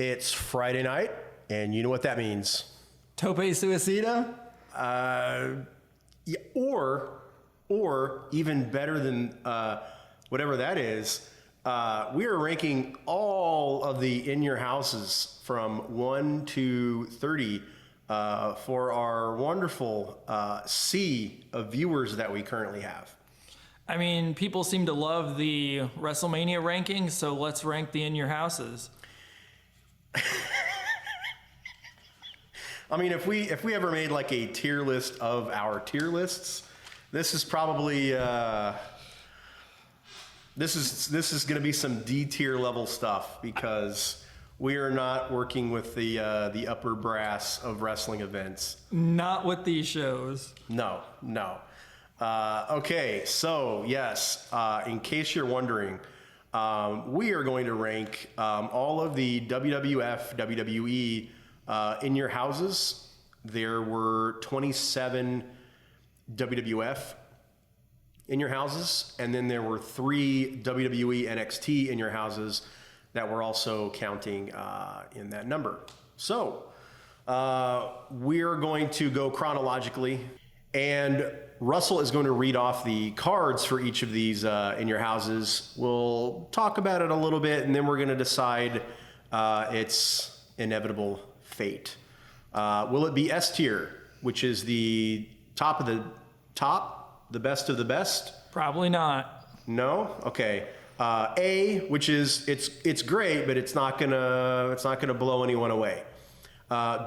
It's Friday night, and you know what that means. Tope suicida? Yeah, or even better than whatever that is, we are ranking all of the in your houses from 1 to 30 for our wonderful sea of viewers that we currently have. I mean, people seem to love the WrestleMania rankings, so let's rank the in your houses. I mean, if we ever made like a tier list of our tier lists, this is probably this is going to be some D tier level stuff because we are not working with the upper brass of wrestling events. Not with these shows. No. Okay, so yes, in case you're wondering, we are going to rank all of the WWF, WWE in your houses. There were 27 WWF in your houses, and then there were 3 WWE NXT in your houses that were also counting in that number. So we're going to go chronologically, and Russell is going to read off the cards for each of these in your houses. We'll talk about it a little bit, and then we're going to decide its inevitable fate. Will it be S tier, which is the top of the top, the best of the best? Probably not. No? Okay. A, which is it's great, but it's not gonna blow anyone away.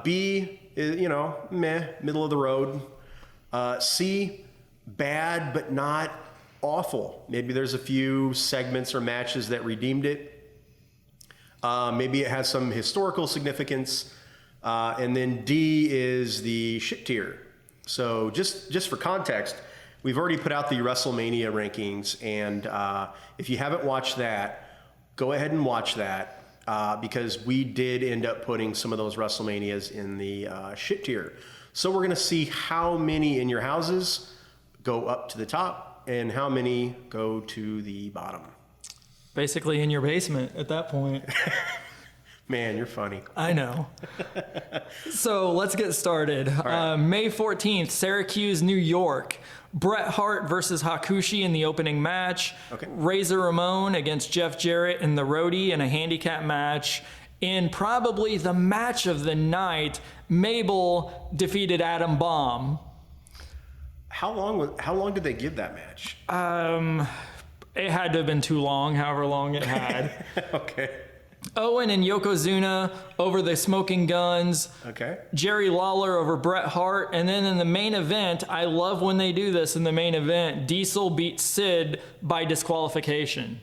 B is, meh, middle of the road. C, bad but not awful. Maybe there's a few segments or matches that redeemed it. Maybe it has some historical significance. And then D is the shit tier. So just for context, we've already put out the WrestleMania rankings, and if you haven't watched that, go ahead and watch that because we did end up putting some of those WrestleManias in the shit tier. So we're going to see how many in your houses go up to the top and how many go to the bottom. Basically in your basement at that point. Man, you're funny. I know. So let's get started. Right. May 14th, Syracuse, New York. Bret Hart versus Hakushi in the opening match. Okay. Razor Ramon against Jeff Jarrett in the roadie in a handicap match. In probably the match of the night, Mabel defeated Adam Bomb. How long did they give that match? It had to have been too long, however long it had. Okay. Owen and Yokozuna over the Smoking Guns. Okay. Jerry Lawler over Bret Hart. And then in the main event, I love when they do this in the main event, Diesel beats Sid by disqualification.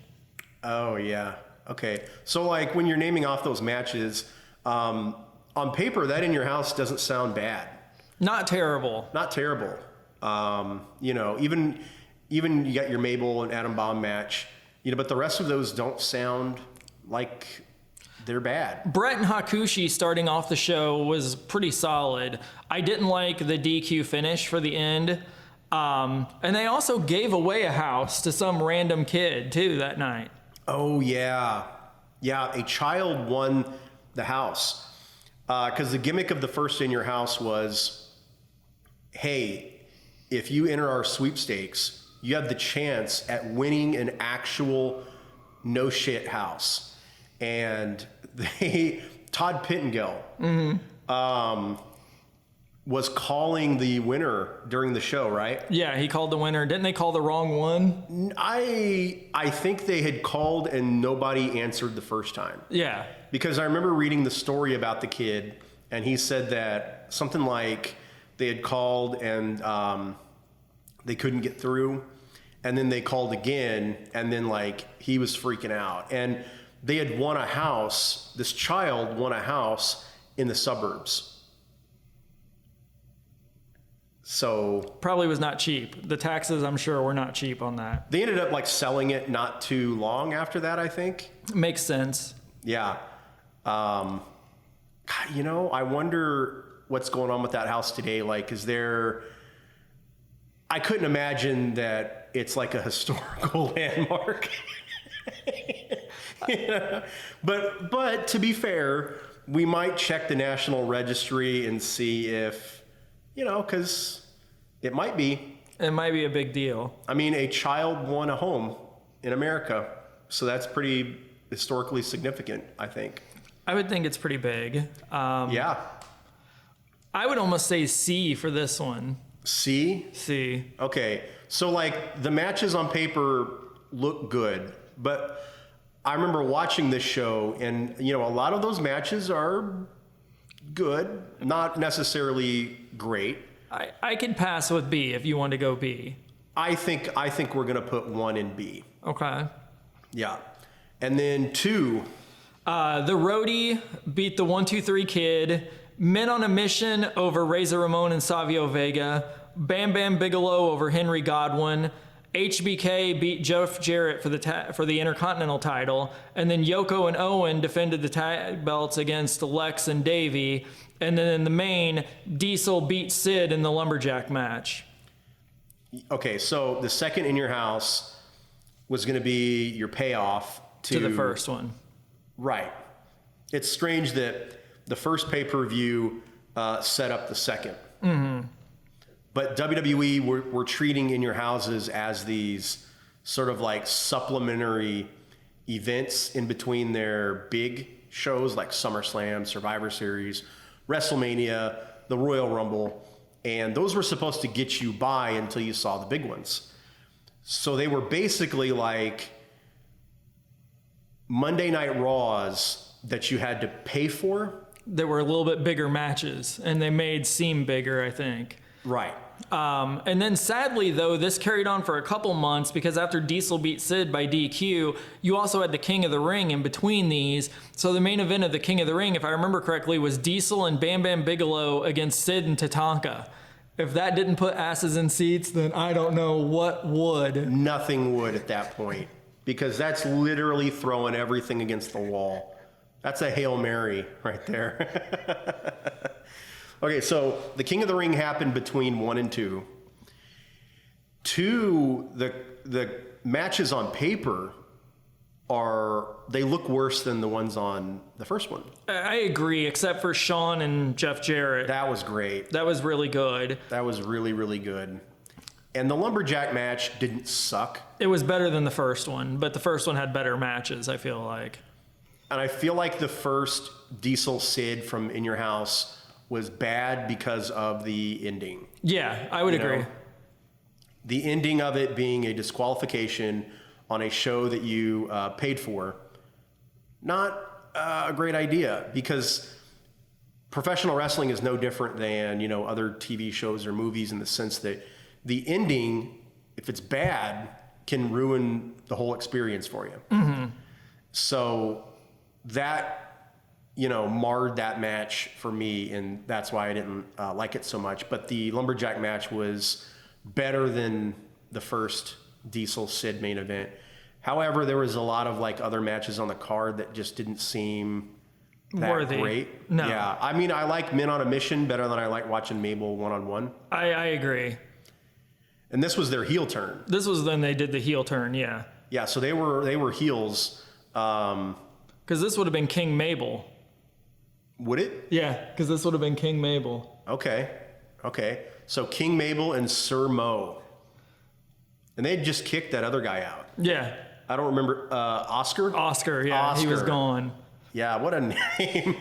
Oh, yeah. Okay. So, like, when you're naming off those matches, on paper, that in your house doesn't sound bad. Not terrible. Not terrible. Even you got your Mabel and Adam Bomb match, but the rest of those don't sound like they're bad. Bret and Hakushi starting off the show was pretty solid. I didn't like the DQ finish for the end. And they also gave away a house to some random kid, too, that night. Oh, yeah. Yeah, a child won the house. Because the gimmick of the first in your house was, hey, if you enter our sweepstakes, you have the chance at winning an actual no shit house. And Todd Pittengill was calling the winner during the show, right? Yeah, he called the winner. Didn't they call the wrong one? I think they had called and nobody answered the first time. Yeah. Because I remember reading the story about the kid, and he said that something like they had called and they couldn't get through, and then they called again, and then like he was freaking out. And they had won a house, this child won a house in the suburbs. So probably was not cheap. The taxes, I'm sure, were not cheap on that. They ended up like selling it not too long after that, I think. Makes sense. Yeah. God, I wonder what's going on with that house today. Like, I couldn't imagine that it's like a historical landmark. But to be fair, we might check the National Registry and see if, because it might be. It might be a big deal. I mean, a child won a home in America, so that's pretty historically significant, I think. I would think it's pretty big. Yeah. I would almost say C for this one. C? C. Okay. So, like, the matches on paper look good, but I remember watching this show, and, a lot of those matches are good, not necessarily great. I could pass with B if you want to go B. I think we're going to put 1 in B. Okay. Yeah. And then 2. The Roadie beat the 1-2-3 Kid. Men on a Mission over Razor Ramon and Savio Vega. Bam Bam Bigelow over Henry Godwin. HBK beat Jeff Jarrett for the Intercontinental title. And then Yoko and Owen defended the tag belts against Lex and Davey. And then in the main, Diesel beat Sid in the Lumberjack match. Okay, so the second In Your House was going to be your payoff To the first one. Right. It's strange that the first pay-per-view set up the second. Mm-hmm. But WWE were treating In Your Houses as these sort of like supplementary events in between their big shows like SummerSlam, Survivor Series, WrestleMania, the Royal Rumble, and those were supposed to get you by until you saw the big ones. So they were basically like Monday Night Raws that you had to pay for. There were a little bit bigger matches, and they made seem bigger, I think. Right. And then sadly, though, this carried on for a couple months because after Diesel beat Sid by DQ, you also had the King of the Ring in between these. So the main event of the King of the Ring, if I remember correctly, was Diesel and Bam Bam Bigelow against Sid and Tatanka. If that didn't put asses in seats, then I don't know what would. Nothing would at that point, because that's literally throwing everything against the wall. That's a Hail Mary right there. Okay, so the King of the Ring happened between 1 and 2. 2, the matches on paper they look worse than the ones on the first one. I agree, except for Shawn and Jeff Jarrett. That was great. That was really good. That was really, really good. And the Lumberjack match didn't suck. It was better than the first one, but the first one had better matches, I feel like. And I feel like the first Diesel Sid from In Your House was bad because of the ending. Yeah, I would agree. The ending of it being a disqualification on a show that you paid for, not a great idea, because professional wrestling is no different than other TV shows or movies in the sense that the ending, if it's bad, can ruin the whole experience for you. Mm-hmm. So that marred that match for me, and that's why I didn't like it so much. But the Lumberjack match was better than the first Diesel Sid main event. However, there was a lot of other matches on the card that just didn't seem that worthy. Great. No. Yeah, I mean, I like Men on a Mission better than I like watching Mabel one-on-one. I agree. And this was their heel turn. This was when they did the heel turn, yeah. Yeah, so they were heels. Because this would have been King Mabel. Would it? Yeah, because this would have been King Mabel. Okay. So King Mabel and Sir Mo. And they just kicked that other guy out. Yeah. I don't remember. Oscar? Oscar, yeah. Oscar. He was gone. Yeah, what a name.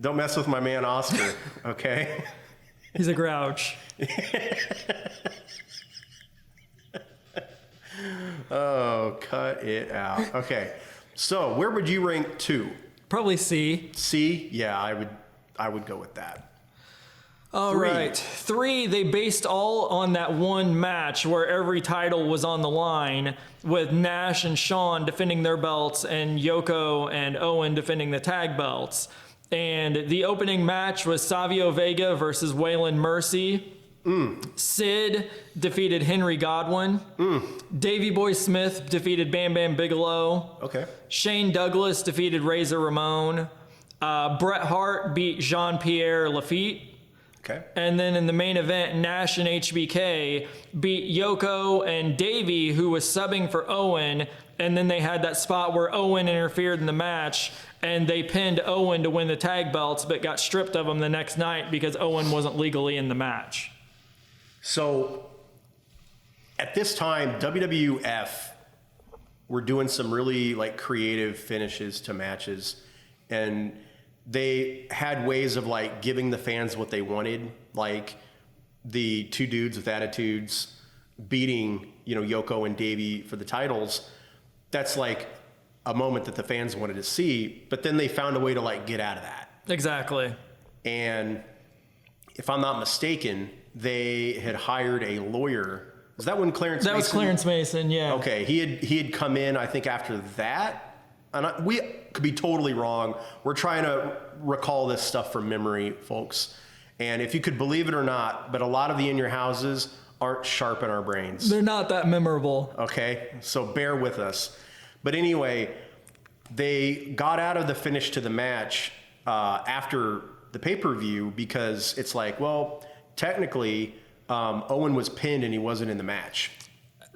Don't mess with my man Oscar, okay? He's a grouch. Oh, cut it out. Okay. So, where would you rank 2? Probably C. C? Yeah, I would go with that. All 3. right. 3, they based all on that one match where every title was on the line, with Nash and Shawn defending their belts and Yoko and Owen defending the tag belts. And the opening match was Savio Vega versus Waylon Mercy. Sid defeated Henry Godwin. Davey Boy Smith defeated Bam Bam Bigelow. Okay. Shane Douglas defeated Razor Ramon. Bret Hart beat Jean-Pierre Lafitte. Okay. And then in the main event, Nash and HBK beat Yoko and Davey, who was subbing for Owen, and then they had that spot where Owen interfered in the match, and they pinned Owen to win the tag belts, but got stripped of them the next night because Owen wasn't legally in the match. So at this time, WWF were doing some really like creative finishes to matches, and they had ways of like giving the fans what they wanted, like the two dudes with attitudes beating, Yoko and Davey for the titles. That's like a moment that the fans wanted to see, but then they found a way to like get out of that. Exactly. And if I'm not mistaken, they had hired a lawyer. Was that when Clarence That Mason? was Clarence Mason, yeah. Okay, he had come in, I think, after that. And we could be totally wrong. We're trying to recall this stuff from memory, folks. And if you could believe it or not, but a lot of the In Your Houses aren't sharp in our brains. They're not that memorable. Okay, so bear with us. But anyway, they got out of the finish to the match after the pay-per-view because it's like, well, technically, Owen was pinned and he wasn't in the match.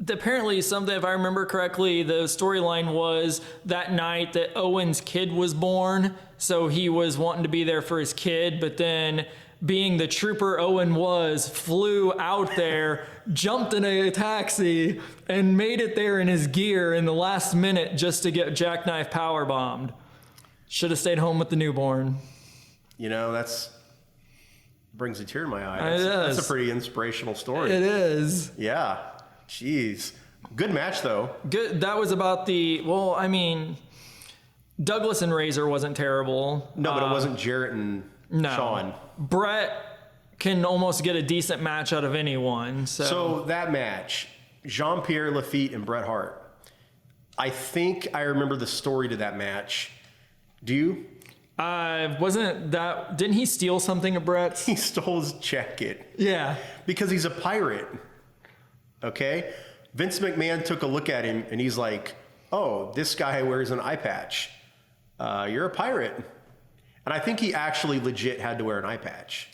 Apparently, something, if I remember correctly, the storyline was that night that Owen's kid was born, so he was wanting to be there for his kid, but then being the trooper Owen was, flew out there, jumped in a taxi, and made it there in his gear in the last minute just to get jackknife power bombed. Should have stayed home with the newborn. That's brings a tear to my eye. It is. That's a pretty inspirational story. It is. Yeah. Jeez. Good match, though. Good. That was about Douglas and Razor wasn't terrible. No, but it wasn't Jarrett and Shawn. Brett can almost get a decent match out of anyone. So that match, Jean-Pierre Lafitte and Bret Hart. I think I remember the story to that match. Do you? Didn't he steal something of Brett's? He stole his jacket. Yeah. Because he's a pirate. Okay? Vince McMahon took a look at him and he's like, oh, this guy wears an eye patch. You're a pirate. And I think he actually legit had to wear an eye patch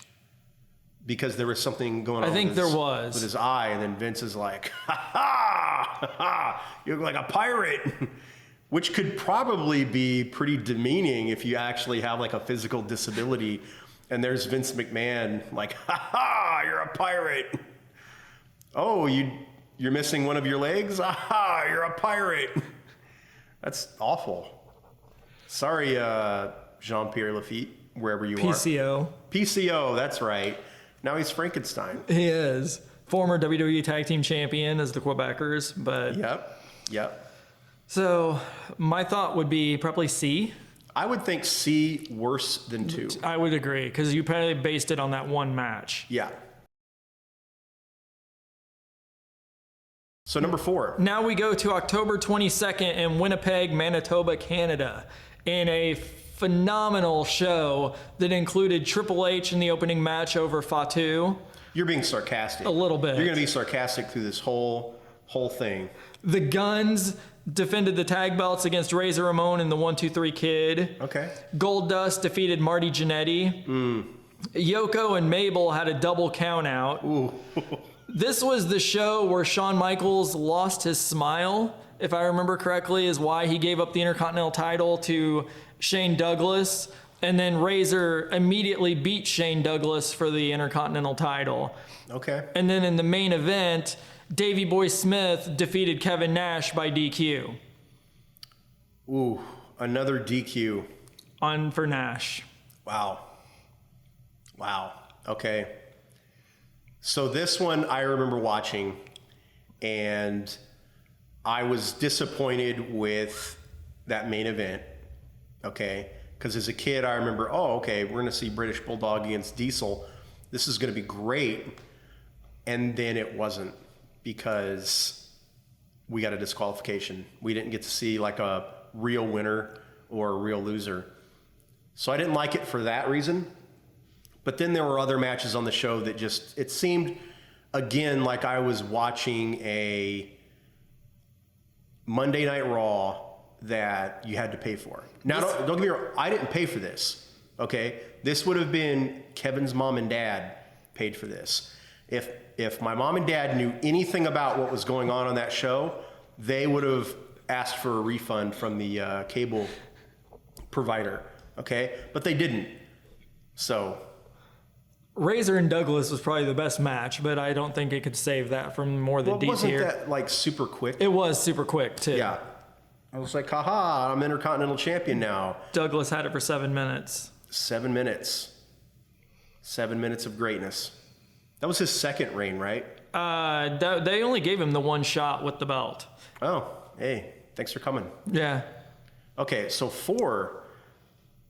because there was something going on. I think there was. With his eye. And then Vince is like, ha ha, you look like a pirate. Which could probably be pretty demeaning if you actually have like a physical disability. And there's Vince McMahon like, ha ha, you're a pirate. Oh, you're missing one of your legs? Aha, you're a pirate. That's awful. Sorry, Jean-Pierre Lafitte, wherever you PCO. are. PCO, that's right. Now he's Frankenstein. He is. Former WWE Tag Team Champion as the Quebecers, but... Yep. So, my thought would be probably C. I would think C worse than 2. I would agree, because you probably based it on that one match. Yeah. So number 4. Now we go to October 22nd in Winnipeg, Manitoba, Canada, in a phenomenal show that included Triple H in the opening match over Fatu. You're being sarcastic. A little bit. You're going to be sarcastic through this whole thing. The Guns defended the tag belts against Razor Ramon and the 1-2-3 Kid. Okay. Goldust defeated Marty Jannetty. Yoko and Mabel had a double count out. Ooh. This was the show where Shawn Michaels lost his smile, if I remember correctly, is why he gave up the Intercontinental title to Shane Douglas. And then Razor immediately beat Shane Douglas for the Intercontinental title. Okay. And then in the main event, Davey Boy Smith defeated Kevin Nash by DQ. Ooh, another DQ. On for Nash. Wow. Okay. So this one I remember watching, and I was disappointed with that main event. Okay. Because as a kid, I remember, we're going to see British Bulldog against Diesel. This is going to be great. And then it wasn't, because we got a disqualification. We didn't get to see like a real winner or a real loser. So I didn't like it for that reason. But then there were other matches on the show that just, it seemed, again, like I was watching a Monday Night Raw that you had to pay for. Now, don't get me wrong, I didn't pay for this, okay? This would have been Kevin's mom and dad paid for this. If my mom and dad knew anything about what was going on that show, they would have asked for a refund from the cable provider, okay? But they didn't. So Razor and Douglas was probably the best match, but I don't think it could save that from more than D wasn't tier. that like super quick? It was super quick too. Yeah. I was like, haha, I'm Intercontinental Champion now. Douglas had it for 7 minutes. 7 minutes. 7 minutes of greatness. That was his second reign, right? They only gave him the one shot with the belt. Oh, hey, thanks for coming. Yeah. Okay, so 4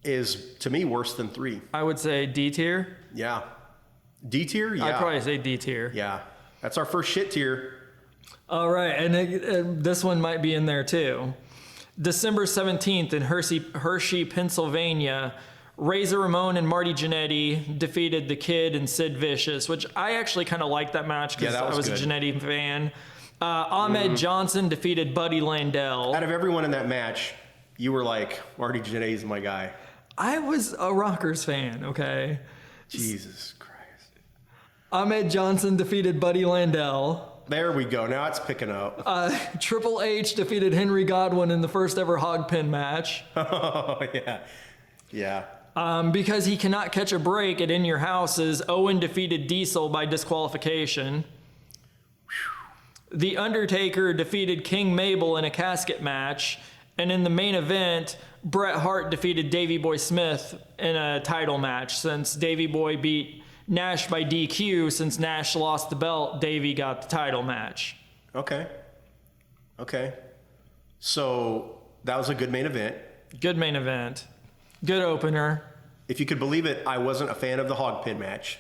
is, to me, worse than 3. I would say D tier. Yeah. D tier? Yeah. I'd probably say D tier. Yeah. That's our first shit tier. All right, and this one might be in there too. December 17th in Hershey, Pennsylvania, Razor Ramon and Marty Jannetty defeated The Kid and Sid Vicious, which I actually kind of liked that match because I was good. a Jannetty fan. Ahmed Johnson defeated Buddy Landell. Out of everyone in that match, you were like, Marty Jannetty's my guy. I was a Rockers fan, okay? Jesus Christ. Ahmed Johnson defeated Buddy Landell. There we go. Now it's picking up. Triple H defeated Henry Godwin in the first ever hog pin match. Oh, yeah. Yeah. Because he cannot catch a break at In Your Houses, Owen defeated Diesel by disqualification. The Undertaker defeated King Mabel in a casket match. And in the main event, Bret Hart defeated Davey Boy Smith in a title match. Since Davey Boy beat Nash by DQ, since Nash lost the belt, Davey got the title match. Okay. So that was a good main event. Good main event. Good opener. If you could believe it, I wasn't a fan of the hog pin match.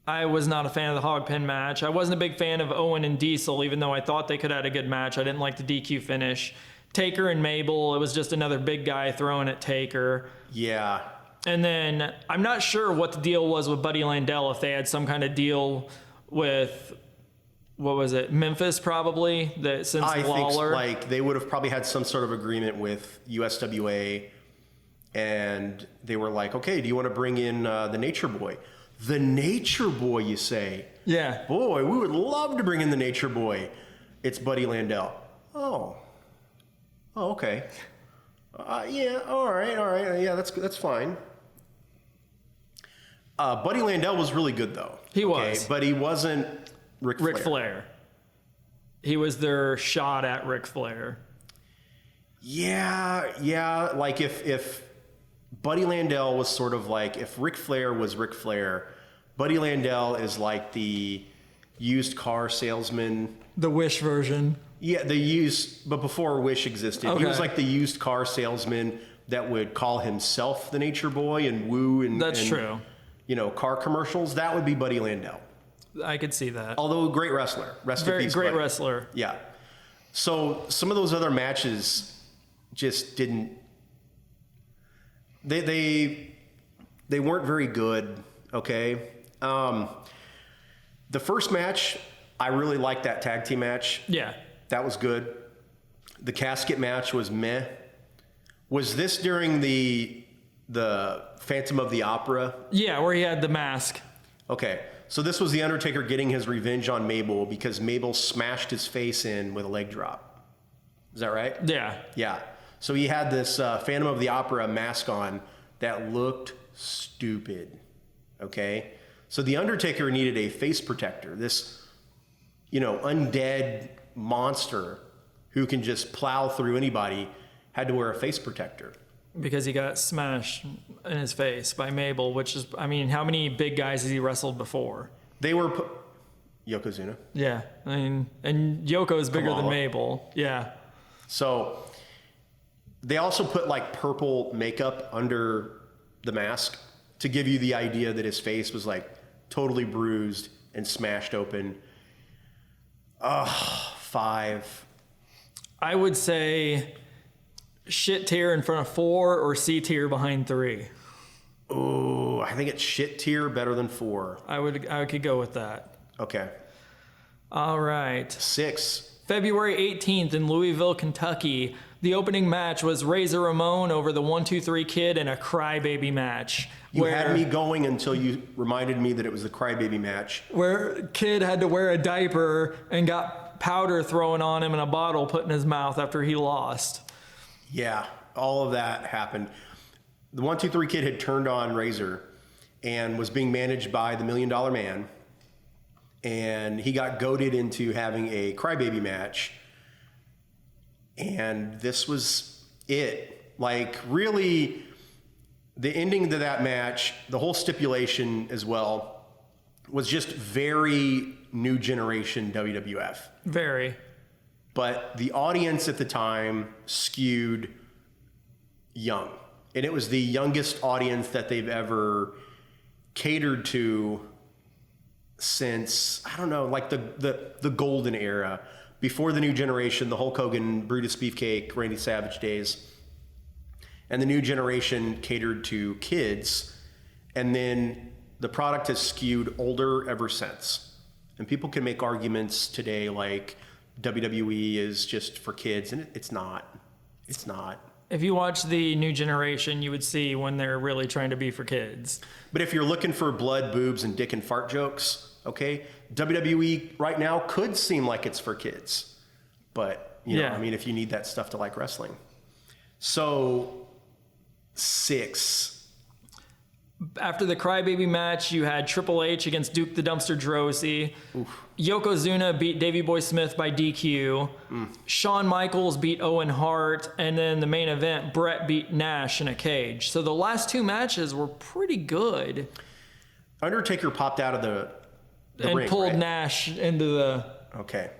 I was not a fan of the hog pin match. I wasn't a big fan of Owen and Diesel, even though I thought they could have had a good match. I didn't like the DQ finish. Taker and Mabel, it was just another big guy throwing at Taker. Yeah. And then I'm not sure what the deal was with Buddy Landell, if they had some kind of deal with, what was it, Memphis probably, that since I Lawler. think like they would have probably had some sort of agreement with USWA, and they were like, okay, do you want to bring in the Nature Boy? The Nature Boy, you say? Yeah. Boy, we would love to bring in the Nature Boy. It's Buddy Landell. Oh, okay. Yeah, all right. Yeah, that's fine. Buddy Landell was really good, though. He was. But he wasn't Ric Flair. He was their shot at Ric Flair. Yeah. Like if Buddy Landell was sort of like, if Ric Flair was Ric Flair, Buddy Landell is like the used car salesman. The Wish version. Yeah, but before Wish existed. Okay. He was like the used car salesman that would call himself the Nature Boy and woo and That's true. Car commercials. That would be Buddy Landell. I could see that. Although great wrestler. Rest in peace, Great Buddy. wrestler. Yeah. So some of those other matches just didn't. They weren't very good. Okay. The first match, I really liked that tag team match. Yeah. That was good. The casket match was meh. Was this during the Phantom of the Opera? Yeah, where he had the mask. Okay. So this was The Undertaker getting his revenge on Mabel because Mabel smashed his face in with a leg drop. Is that right? Yeah. Yeah. So he had this Phantom of the Opera mask on that looked stupid. Okay. So The Undertaker needed a face protector. This, undead monster who can just plow through anybody had to wear a face protector. Because he got smashed in his face by Mabel, which is, how many big guys has he wrestled before? They were Yokozuna. Yeah. And Yoko is bigger than Kamala. Mabel. Yeah. So they also put like purple makeup under the mask to give you the idea that his face was like totally bruised and smashed open. 5. I would say shit tier in front of 4 or C tier behind 3. Ooh, I think it's shit tier better than 4. I could go with that. Okay. All right. 6. February 18th in Louisville, Kentucky. The opening match was Razor Ramon over the 1-2-3 Kid in a crybaby match. You had me going until you reminded me that it was the crybaby match. Where Kid had to wear a diaper and got powder thrown on him and a bottle put in his mouth after he lost. Yeah, all of that happened. The 1-2-3 Kid had turned on Razor and was being managed by the $1 Million Man. And he got goaded into having a crybaby match. And this was it. Like, really, the ending to that match, the whole stipulation as well, was just very new generation WWF. Very. But the audience at the time skewed young. And it was the youngest audience that they've ever catered to since, I don't know, like the golden era. Before the new generation, the Hulk Hogan, Brutus Beefcake, Randy Savage days. And the new generation catered to kids. And then the product has skewed older ever since. And people can make arguments today like WWE is just for kids, and it's not. It's not. If you watch the new generation, you would see when they're really trying to be for kids. But if you're looking for blood, boobs, and dick and fart jokes, okay, WWE right now could seem like it's for kids. But, you know, I mean, if you need that stuff to like wrestling. So, 6. After the Crybaby match, you had Triple H against Duke the Dumpster Droese. Yokozuna beat Davey Boy Smith by DQ. Shawn Michaels beat Owen Hart. And then the main event, Brett beat Nash in a cage. So the last 2 matches were pretty good. Undertaker popped out of the ring, and pulled right? Nash into the... Okay.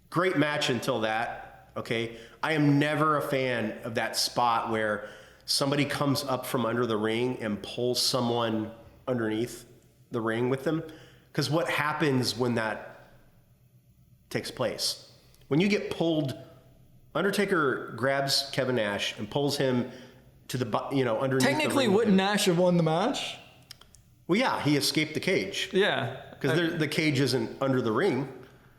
Great match until that, okay? I am never a fan of that spot where somebody comes up from under the ring and pulls someone underneath the ring with them. Because what happens when that takes place? When you get pulled, Undertaker grabs Kevin Nash and pulls him to the, underneath Technically, the ring. wouldn't Nash have won the match? Well, yeah, he escaped the cage. Yeah. Because the cage isn't under the ring.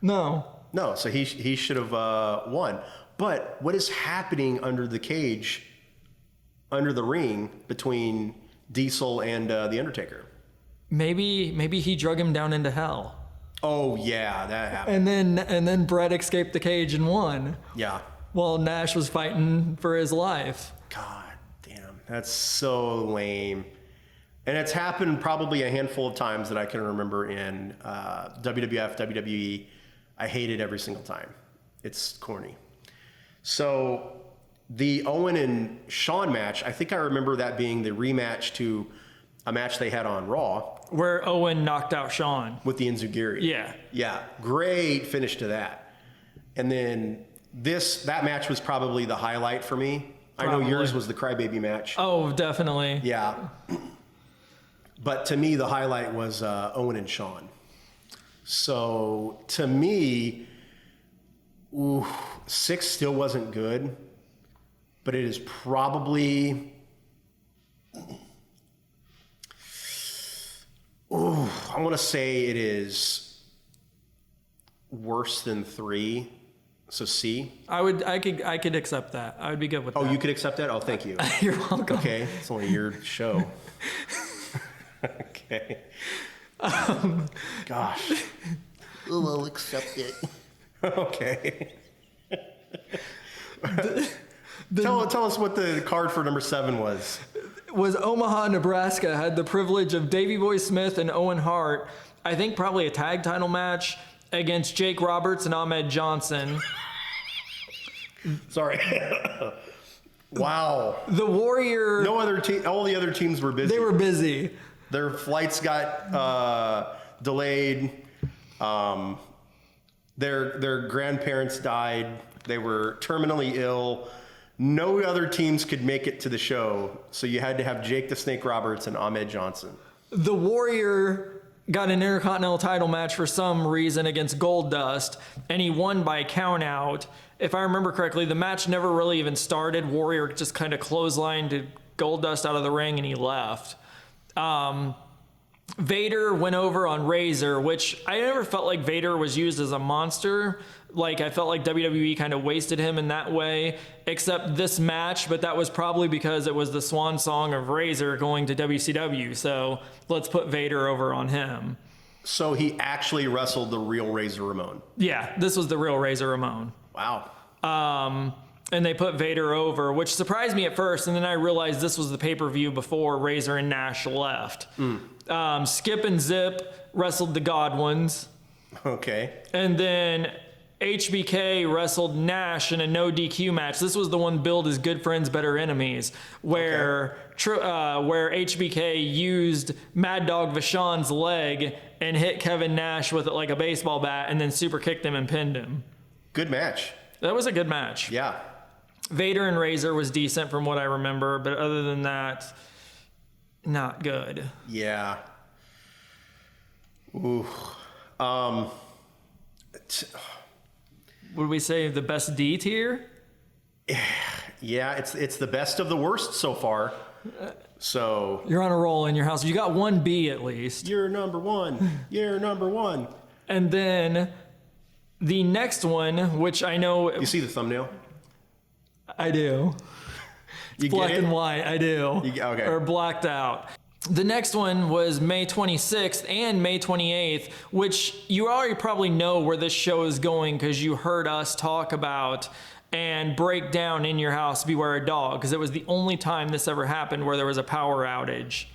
No. No, so he should have won. But what is happening under the cage, under the ring, between Diesel and the Undertaker? Maybe he drug him down into hell. Oh yeah, that happened. And then Brett escaped the cage and won. Yeah. While Nash was fighting for his life. God damn, that's so lame. And it's happened probably a handful of times that I can remember in WWF, WWE. I hate it every single time. It's corny. So the Owen and Shawn match, I think I remember that being the rematch to a match they had on Raw. Where Owen knocked out Shawn. With the Enziguri. Yeah. Yeah, great finish to that. And then that match was probably the highlight for me. Probably. I know yours was the Crybaby match. Oh, definitely. Yeah. But to me, the highlight was Owen and Shawn. So to me, 6 still wasn't good, but it is probably, I want to say it is worse than 3. So C. I could accept that. I would be good with that. Oh, you could accept that? Oh, thank you. You're welcome. Okay, it's only your show. Okay. Gosh. Oh, I'll accept it. Okay. Tell us what the card for number 7 was. Was Omaha, Nebraska, had the privilege of Davey Boy Smith and Owen Hart, I think probably a tag title match against Jake Roberts and Ahmed Johnson. Sorry. Wow. The Warrior... No other team. All the other teams were busy. They were busy. Their flights got delayed. Their grandparents died. They were terminally ill. No other teams could make it to the show, so you had to have Jake the Snake Roberts and Ahmed Johnson. The Warrior got an Intercontinental title match for some reason against Goldust, and he won by count out. If I remember correctly, the match never really even started. Warrior just kind of clotheslined Goldust out of the ring, and he left. Vader went over on Razor, which I never felt like Vader was used as a monster. Like, I felt like WWE kind of wasted him in that way, except this match, but that was probably because it was the swan song of Razor going to WCW, so let's put Vader over on him. So he actually wrestled the real Razor Ramon. Yeah, this was the real Razor Ramon. Wow. And they put Vader over, which surprised me at first, and then I realized this was the pay-per-view before Razor and Nash left. Skip and Zip wrestled the Godwins, Okay. and then HBK wrestled Nash in a no DQ match. This was the one billed as Good Friends, Better Enemies, where where HBK used Mad Dog Vachon's leg and hit Kevin Nash with it like a baseball bat, and then super kicked him and pinned him. Good match. That was a good match. Yeah. Vader and Razor was decent from what I remember, but other than that, not good. Yeah. Ooh. Would we say the best D tier? Yeah, it's the best of the worst so far. So You're on a roll in your house. You got one B at least. you're number one. You're number one. And then the next one, which I know You see the thumbnail? I do. You Black get it? and white, I do. Okay. Or blacked out. The next one was May 26th and May 28th, which you already probably know where this show is going because you heard us talk about and break down in your house Beware a Dog, because it was the only time this ever happened where there was a power outage.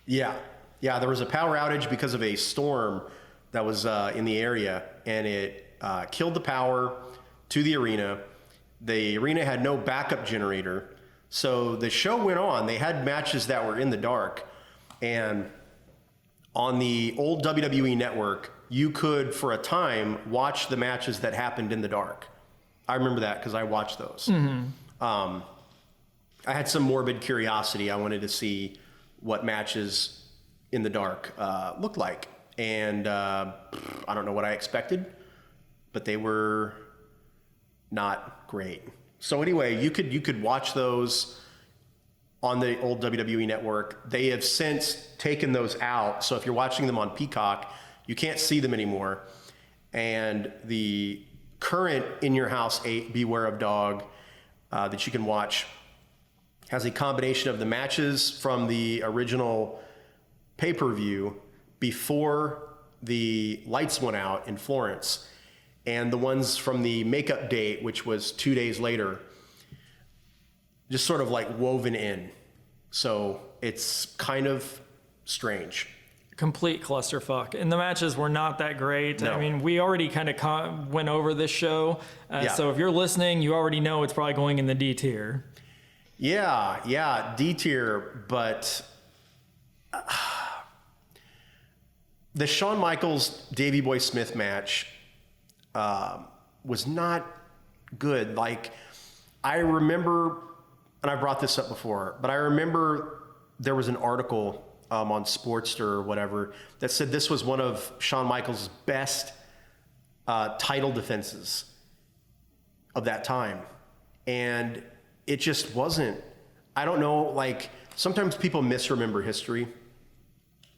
Yeah. Yeah, there was a power outage because of a storm that was in the area, and it killed the power to the arena. The arena had no backup generator, so the show went on. They had matches that were in the dark, and on the old WWE network, you could, for a time, watch the matches that happened in the dark. I remember that because I watched those. I had some morbid curiosity. I wanted to see what matches in the dark looked like, and I don't know what I expected, but they were not great. So anyway, you could watch those on the old WWE network. They have since taken those out. So if you're watching them on Peacock, you can't see them anymore. And the current In Your House 8 Beware of Dog that you can watch has a combination of the matches from the original pay-per-view before the lights went out in Florence, and the ones from the makeup date, which was 2 days later, just sort of like woven in. So it's kind of strange. Complete clusterfuck. And the matches were not that great. No. I mean, we already kind of went over this show. Yeah. So if you're listening, you already know it's probably going in the D tier. Yeah, D tier, but the Shawn Michaels Davey Boy Smith match was not good. Like, I remember, and I brought this up before, but I remember there was an article on Sportster or whatever that said this was one of Shawn Michaels' best title defenses of that time. And it just wasn't. I don't know, like, sometimes people misremember history.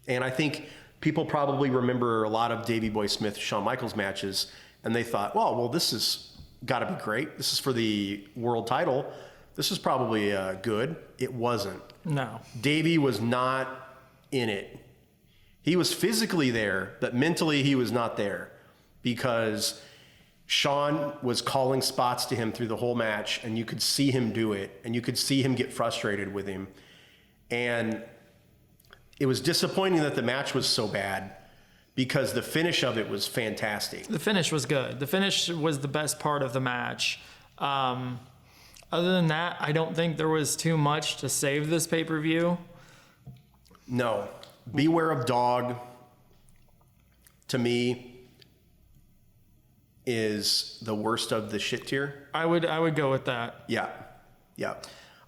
And I think people probably remember a lot of Davey Boy Smith, Shawn Michaels matches, and they thought, well, this has got to be great. This is for the world title. This is probably good. It wasn't. No. Davey was not in it. He was physically there, but mentally he was not there because Shawn was calling spots to him through the whole match, and you could see him do it, and you could see him get frustrated with him. And it was disappointing that the match was so bad because the finish of it was fantastic. The finish was good. The finish was the best part of the match. Other than that, I don't think there was too much to save this pay-per-view. No. Beware of Dog, to me, is the worst of the shit tier. I would go with that. Yeah.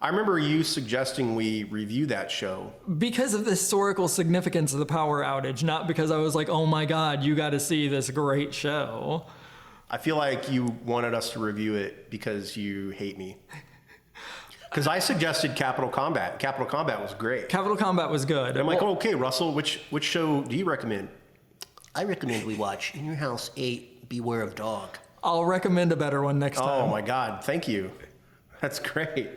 I remember you suggesting we review that show. Because of the historical significance of the power outage, not because I was like, oh my God, you got to see this great show. I feel like you wanted us to review it because you hate me. Because I suggested Capital Combat. Capital Combat was great. Capital Combat was good. And I'm like, okay, Russell, which show do you recommend? I recommend we watch In Your House 8 Beware of Dog. I'll recommend a better one next time. Oh my God, thank you. That's great.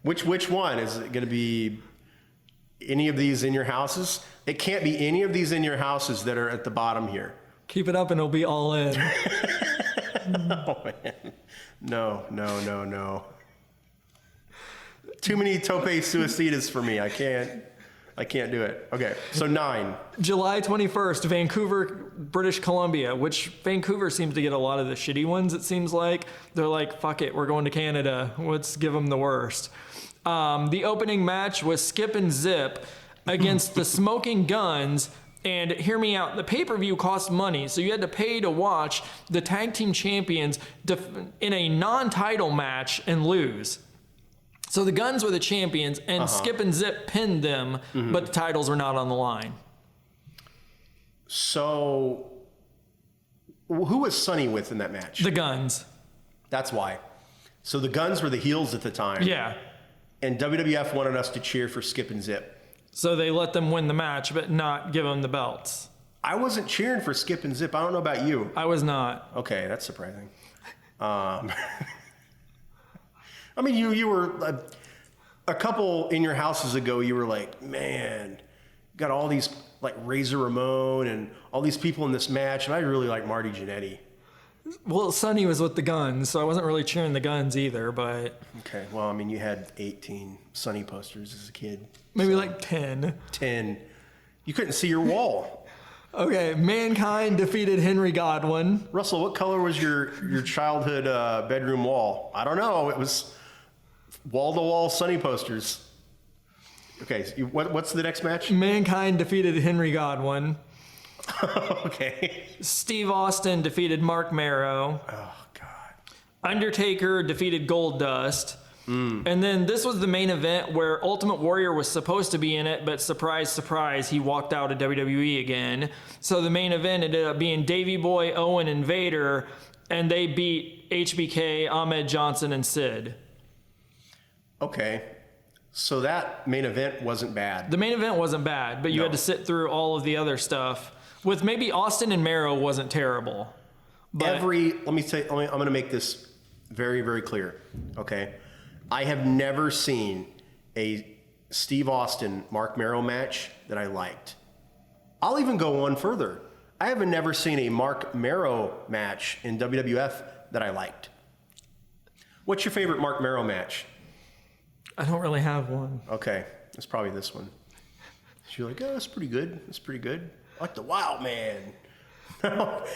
Which one? Is it going to be Any of these in your houses? It can't be any of these in your houses that are at the bottom here. Keep it up and it'll be all in. Oh, man. No. Too many tope suicidas for me. I can't do it. Okay, so 9. July 21st, Vancouver, British Columbia, which Vancouver seems to get a lot of the shitty ones, it seems like. They're like, fuck it, we're going to Canada. Let's give them the worst. The opening match was Skip and Zip against the Smoking Guns. And hear me out, the pay-per-view cost money, so you had to pay to watch the tag team champions in a non-title match and lose. So the Guns were the champions, and Skip and Zip pinned them, but the titles were not on the line. So, who was Sonny with in that match? The Guns. That's why. So the Guns were the heels at the time. Yeah. And WWF wanted us to cheer for Skip and Zip. So they let them win the match, but not give them the belts. I wasn't cheering for Skip and Zip. I don't know about you. I was not. Okay, that's surprising. I mean, you were a couple in your houses ago. You were like, man, got all these like Razor Ramon and all these people in this match, and I really like Marty Jannetty. Well, Sonny was with the Guns, so I wasn't really cheering the Guns either, but... Okay, well, I mean, you had 18 Sonny posters as a kid. Maybe like 10. 10. You couldn't see your wall. Okay, Mankind defeated Henry Godwin. Russell, what color was your childhood bedroom wall? I don't know. It was wall-to-wall Sonny posters. Okay, so what's the next match? Mankind defeated Henry Godwin. Okay. Steve Austin defeated Mark Marrow. Oh, God. Undertaker defeated Goldust. And then this was the main event where Ultimate Warrior was supposed to be in it, but surprise, surprise, he walked out of WWE again. So the main event ended up being Davey Boy, Owen, and Vader, and they beat HBK, Ahmed Johnson, and Sid. Okay. So that main event wasn't bad. The main event wasn't bad, but you had to sit through all of the other stuff. With maybe Austin and Marrow wasn't terrible. But I'm going to make this very, very clear. Okay. I have never seen a Steve Austin Mark Marrow match that I liked. I'll even go one further. I have never seen a Mark Marrow match in WWF that I liked. What's your favorite Mark Marrow match? I don't really have one. Okay, it's probably this one. You're like, oh, that's pretty good. That's pretty good. I like the Wild Man.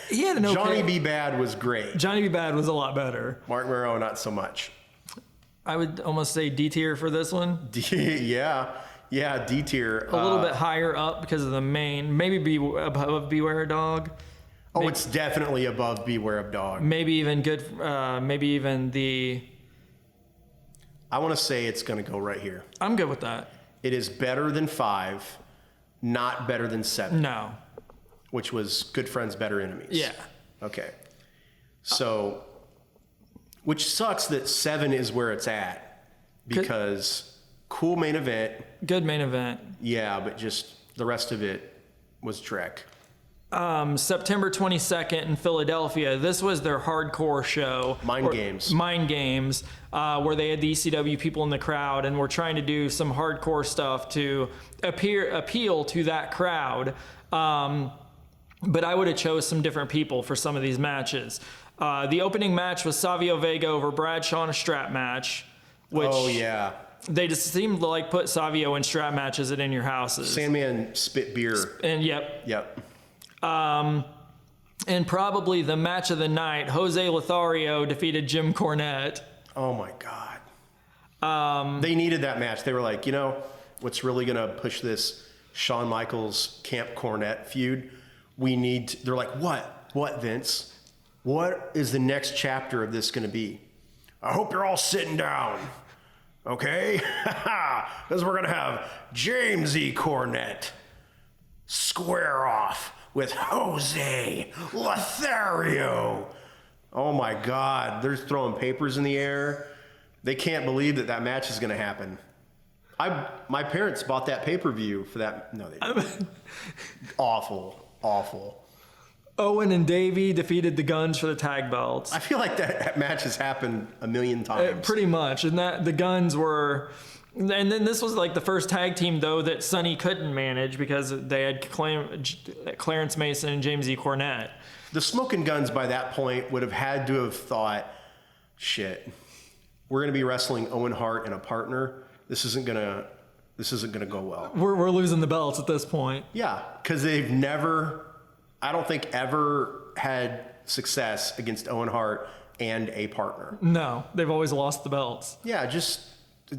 He had an okay... Johnny B. Bad was great. Johnny B. Bad was a lot better. Mark Marrow, not so much. I would almost say D tier for this one. Yeah, D tier. A little bit higher up because of the main. Maybe above Beware of Dog. Oh, maybe, it's definitely above Beware of Dog. Maybe even good. Maybe even the... I want to say it's going to go right here. I'm good with that. It is better than 5, not better than 7. No. Which was Good Friends, Better Enemies. Yeah. Okay. So, which sucks that 7 is where it's at. Because cool main event. Good main event. Yeah, but just the rest of it was dreck. September 22nd in Philadelphia. This was their hardcore show. Mind Games, where they had the ECW people in the crowd and were trying to do some hardcore stuff to appeal to that crowd. But I would have chose some different people for some of these matches. The opening match was Savio Vega over Bradshaw in a strap match. Which oh, yeah. They just seemed to like put Savio in strap matches at In Your Houses. Sandman spit beer. And yep. And probably the match of the night, Jose Lothario defeated Jim Cornette. Oh my God. They needed that match. They were like, you know, what's really going to push this Shawn Michaels Camp Cornette feud? They're like, what, Vince? What is the next chapter of this going to be? I hope you're all sitting down. Okay? Because we're going to have James E. Cornette square off with Jose Lothario. Oh my God. They're throwing papers in the air. They can't believe that match is going to happen. My parents bought that pay-per-view for that. No, they didn't. Awful. Owen and Davey defeated the Guns for the tag belts. I feel like that match has happened a million times. Pretty much. And that the Guns were And then this was like the first tag team, though, that Sonny couldn't manage because they had Clarence Mason and James E. Cornette. The Smoking Guns by that point would have had to have thought, shit, we're going to be wrestling Owen Hart and a partner. This isn't going to go well. We're losing the belts at this point. Yeah, because they've never, I don't think ever had success against Owen Hart and a partner. No, they've always lost the belts. Yeah, just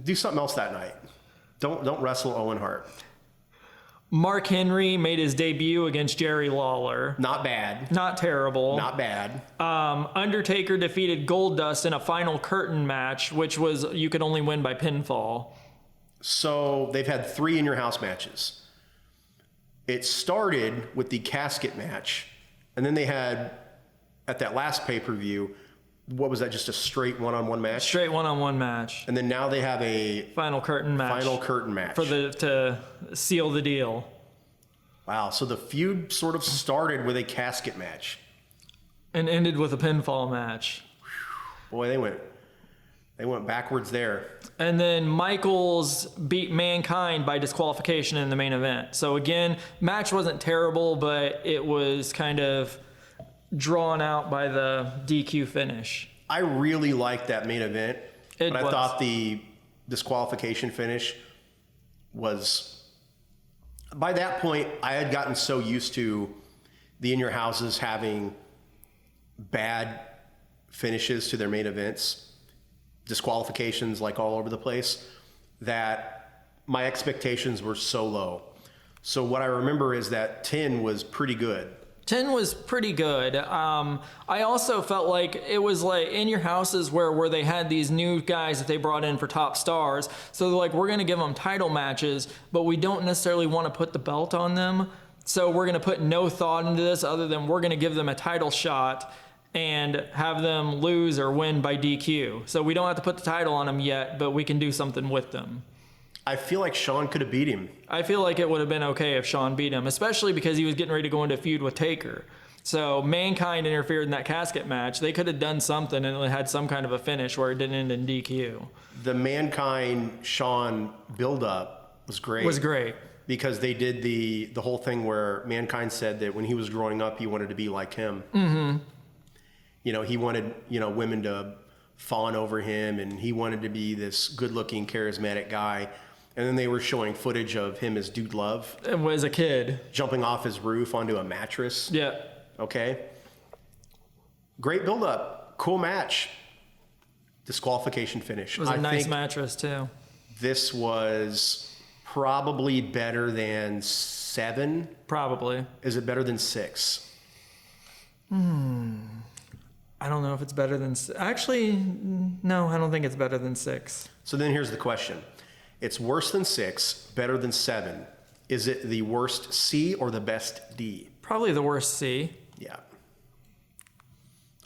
do something else that night. Don't wrestle Owen Hart. Mark Henry made his debut against Jerry Lawler. Not bad. Not terrible. Not bad. Undertaker defeated Goldust in a final curtain match, which was you could only win by pinfall. So they've had 3 in your house matches. It started with the casket match, and then they had, at that last pay-per-view, what was that, just a straight one-on-one match? Straight one-on-one match. And then now they have a Final curtain match. final curtain match. To seal the deal. Wow, so the feud sort of started with a casket match. And ended with a pinfall match. Boy, they went backwards there. And then Michaels beat Mankind by disqualification in the main event. So again, match wasn't terrible, but it was kind of drawn out by the DQ finish. I really liked that main event, It but I was. thought the disqualification finish was, by that point, I had gotten so used to the In Your Houses having bad finishes to their main events, disqualifications like all over the place, that my expectations were so low. So what I remember is that 10 was pretty good. 10 was pretty good. I also felt like it was like In Your Houses where they had these new guys that they brought in for top stars. So they're like, we're going to give them title matches, but we don't necessarily want to put the belt on them. So we're going to put no thought into this other than we're going to give them a title shot and have them lose or win by DQ. So we don't have to put the title on them yet, but we can do something with them. I feel like Shawn could have beat him. I feel like it would have been okay if Shawn beat him, especially because he was getting ready to go into a feud with Taker. So Mankind interfered in that casket match. They could have done something and it had some kind of a finish where it didn't end in DQ. The Mankind Shawn build-up was great. Was great. Because they did the whole thing where Mankind said that when he was growing up, he wanted to be like him. Mm-hmm. You know, he wanted, women to fawn over him, and he wanted to be this good-looking, charismatic guy. And then they were showing footage of him as Dude Love. As a kid. Jumping off his roof onto a mattress. Yeah. Okay. Great build-up. Cool match. Disqualification finish. It was a nice mattress, too. This was probably better than 7. Probably. Is it better than 6? I don't know if it's better than... Actually, no, I don't think it's better than 6. So then here's the question. It's worse than 6, better than 7. Is it the worst C or the best D? Probably the worst C. Yeah.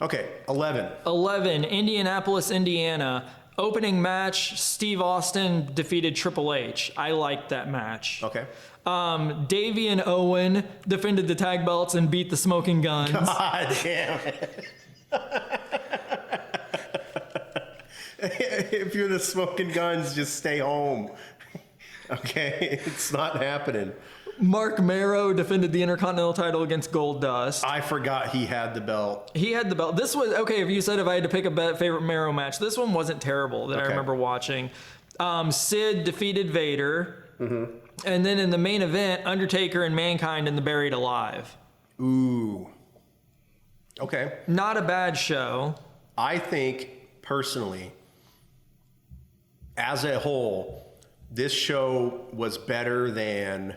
Okay, 11. 11, Indianapolis, Indiana. Opening match, Steve Austin defeated Triple H. I liked that match. Okay. Davey and Owen defended the tag belts and beat the Smoking Guns. God damn it. If you're the Smoking Guns, just stay home. Okay? It's not happening. Mark Marrow defended the Intercontinental title against Goldust. I forgot he had the belt. He had the belt. This was, okay, if you said if I had to pick a favorite Marrow match, this one wasn't terrible that I remember watching. Sid defeated Vader. Mm-hmm. And then in the main event, Undertaker and Mankind in the Buried Alive. Ooh. Okay. Not a bad show. I think, personally, as a whole, this show was better than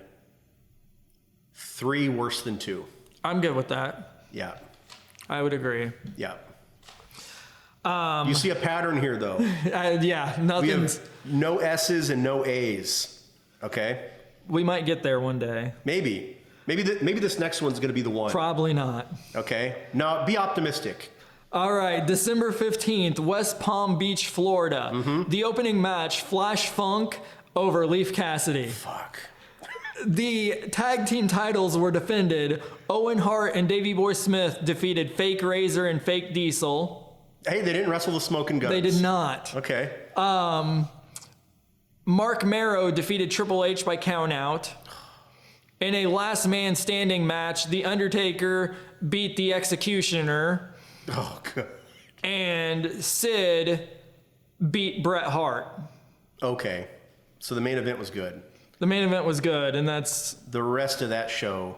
3, worse than 2. I'm good with that. Yeah. I would agree. Yeah. You see a pattern here, though. Yeah, We nothing's... have no S's and no A's. Okay? We might get there one day. Maybe. Maybe this next one's going to be the one. Probably not. Okay? Now, be optimistic. All right, December 15th, West Palm Beach, Florida. Mm-hmm. The opening match, Flash Funk over Leaf Cassidy. Fuck. The tag team titles were defended. Owen Hart and Davey Boy Smith defeated Fake Razor and Fake Diesel. Hey, they didn't wrestle the Smoking Guns. They did not. Okay. Mark Marrow defeated Triple H by countout. In a last man standing match, The Undertaker beat The Executioner. Oh, God. And Sid beat Bret Hart. Okay. So the main event was good. The main event was good, and that's... The rest of that show,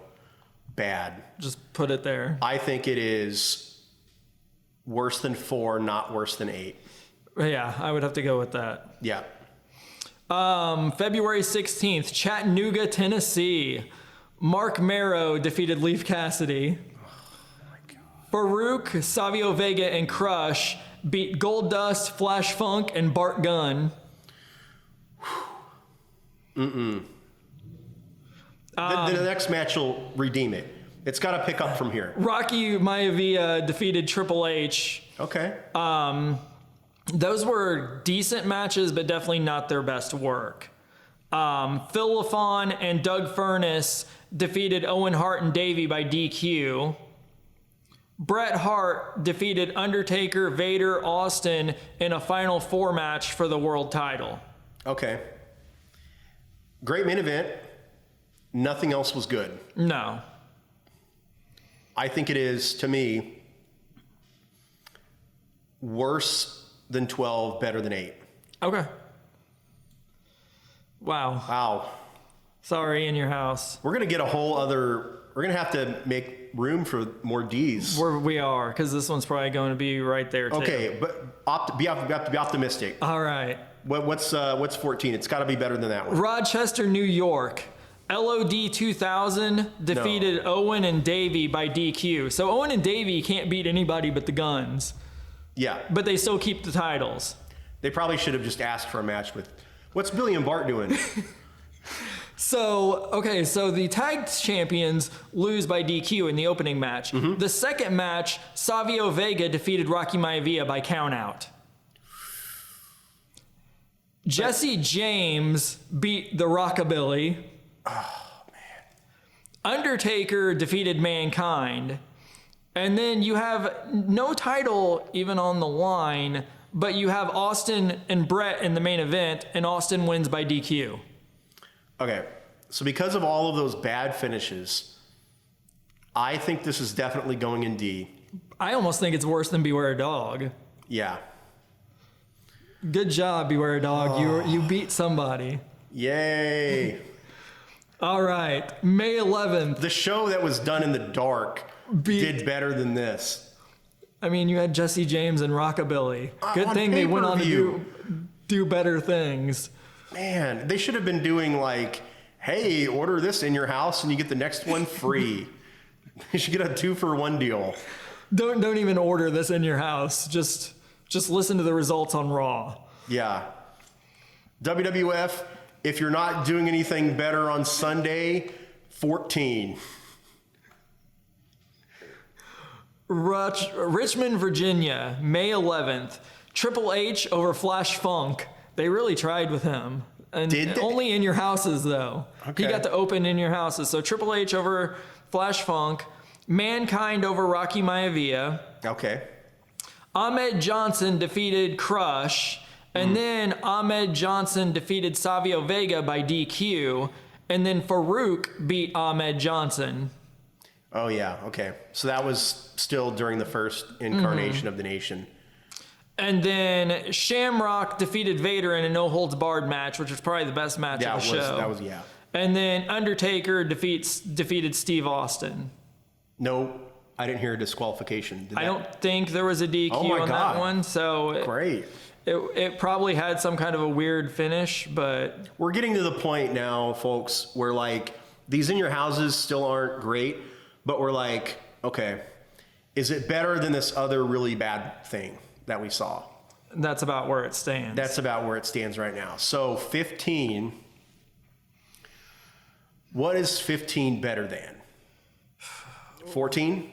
bad. Just put it there. I think it is worse than 4, not worse than 8. Yeah, I would have to go with that. Yeah. February 16th, Chattanooga, Tennessee. Mark Marrow defeated Leif Cassidy. Oh my God. Farouk, Savio Vega, and Crush beat Goldust, Flash Funk, and Bart Gunn. The next match will redeem it. It's got to pick up from here. Rocky Maivia defeated Triple H. Okay. Those were decent matches, but definitely not their best work. Phil LaFon and Doug Furness defeated Owen Hart and Davey by DQ. Bret Hart defeated Undertaker, Vader, Austin in a Final Four match for the world title. Okay. Great main event. Nothing else was good. No. I think it is, to me, worse than 12, better than 8. Okay. Wow. Wow. Sorry, in your house. We're going to get a whole other... We're going to have to make room for more Ds. We are, because this one's probably going to be right there, too. Okay, but we have to be optimistic. All right. What's 14? It's got to be better than that one. Rochester, New York. LOD 2000 defeated Owen and Davey by DQ. So Owen and Davey can't beat anybody but the Guns. Yeah. But they still keep the titles. They probably should have just asked for a match with... What's Billy and Bart doing? So the tag champions lose by DQ in the opening match. Mm-hmm. The second match, Savio Vega defeated Rocky Maivia by countout. Jesse James beat the Rockabilly. Oh, man. Undertaker defeated Mankind. And then you have no title even on the line, but you have Austin and Brett in the main event, and Austin wins by DQ. Okay, so because of all of those bad finishes, I think this is definitely going in D. I almost think it's worse than Beware a Dog. Yeah. Good job, Beware a Dog. Oh. You beat somebody. Yay. All right, May 11th. The show that was done in the dark did better than this. I mean, you had Jesse James and Rockabilly. Good On thing they went on to pay-per-view. do better things. Man, they should have been doing like, hey, order this in your house and you get the next one free. You should get a 2-for-1 deal. Don't even order this in your house. Just listen to the results on Raw. Yeah. WWF, if you're not doing anything better on Sunday, 14. Richmond, Virginia, May 11th. Triple H over Flash Funk. They really tried with him. And Did they? only in your houses, though. Okay. He got to open in your houses. So Triple H over Flash Funk. Mankind over Rocky Maivia. Okay. Ahmed Johnson defeated Crush. And then Ahmed Johnson defeated Savio Vega by DQ. And then Farouk beat Ahmed Johnson. Oh, yeah. Okay. So that was still during the first incarnation of the nation. And then Shamrock defeated Vader in a no-holds-barred match, which was probably the best match of the show. That was, yeah. And then Undertaker defeated Steve Austin. No, I didn't hear a disqualification. I don't think there was a DQ on that one. So Great. It probably had some kind of a weird finish, but... We're getting to the point now, folks, where like these in your houses still aren't great, but we're like, okay, is it better than this other really bad thing that we saw? That's about where it stands. That's about where it stands right now. So 15, what is 15 better than? 14?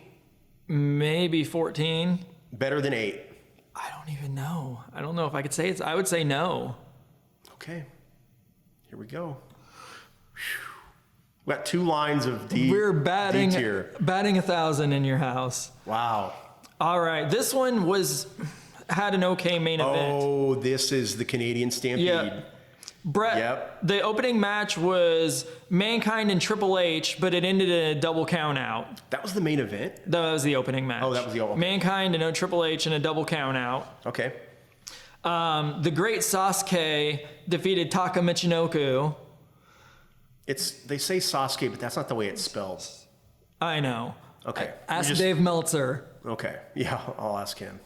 Maybe 14. Better than 8? I don't even know. I don't know if I could say it. I would say no. Okay, here we go. We got 2 lines of D. We're D batting tier. 1,000 in your house. Wow. All right, this one had an okay main event. Oh, this is the Canadian Stampede. Yeah. Brett, Yep. the opening match was Mankind and Triple H, but it ended in a double count out. That was the main event? That was the opening match. Oh, that was the opening. Mankind and a Triple H and a double count out. Okay. The Great Sasuke defeated Taka Michinoku. They say Sasuke, but that's not the way it's spelled. I know. Okay. Ask Dave Meltzer. Okay. Yeah, I'll ask him.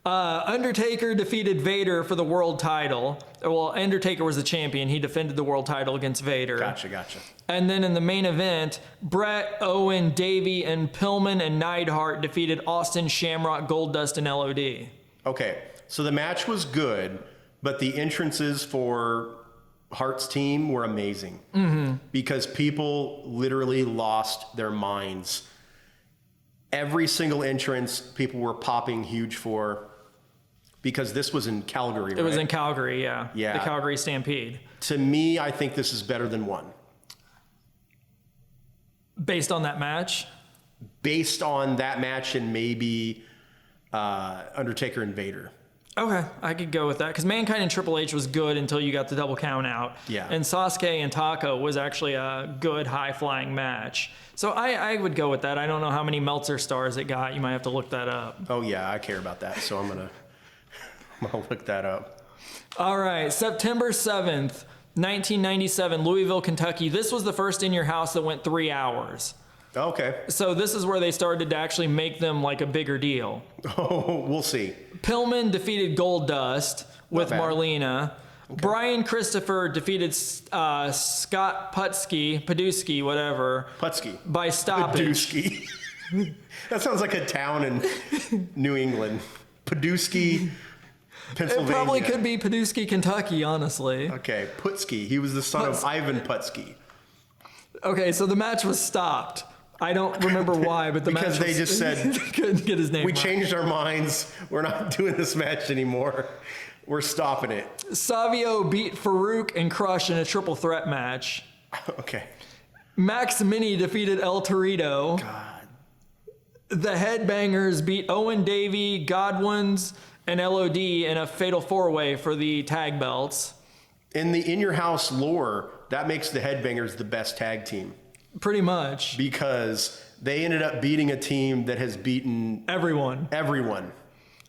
Undertaker defeated Vader for the world title. Well, Undertaker was the champion. He defended the world title against Vader. Gotcha. And then in the main event, Brett, Owen, Davey, and Pillman and Neidhart defeated Austin, Shamrock, Goldust, and LOD. Okay. So the match was good, but the entrances for Hart's team were amazing. Because people literally lost their minds. Every single entrance, people were popping huge for, because this was in Calgary, right? It was in Calgary, yeah. Yeah. The Calgary Stampede. To me, I think this is better than one. Based on that match? Based on that match and maybe Undertaker and Vader. Okay, I could go with that. Because Mankind and Triple H was good until you got the double count out. Yeah. And Sasuke and Taka was actually a good high-flying match. So I would go with that. I don't know how many Meltzer stars it got. You might have to look that up. Oh, yeah, I care about that, so I'm gonna look that up. All right, September 7th, 1997, Louisville, Kentucky. This was the first In Your House that went 3 hours. Okay. So this is where they started to actually make them like a bigger deal. Oh, we'll see. Pillman defeated Goldust with bad. Marlena. Okay. Brian Christopher defeated Scott Paduski, whatever. Putski. By stoppage. Paduski. That sounds like a town in New England. Paduski, Pennsylvania. It probably could be Paduski, Kentucky, honestly. Okay, Putski. He was the son of Ivan Putski. Okay, so the match was stopped. I don't remember why, but the because match they just said couldn't get his name. We right. changed our minds. We're not doing this match anymore. We're stopping it. Savio beat Farouk and Crush in a triple threat match. Okay. Max Mini defeated El Torito. God. The Headbangers beat Owen Davey, Godwins, and LOD in a fatal four-way for the tag belts. In the In Your House lore, that makes the Headbangers the best tag team. Pretty much. Because they ended up beating a team that has beaten Everyone.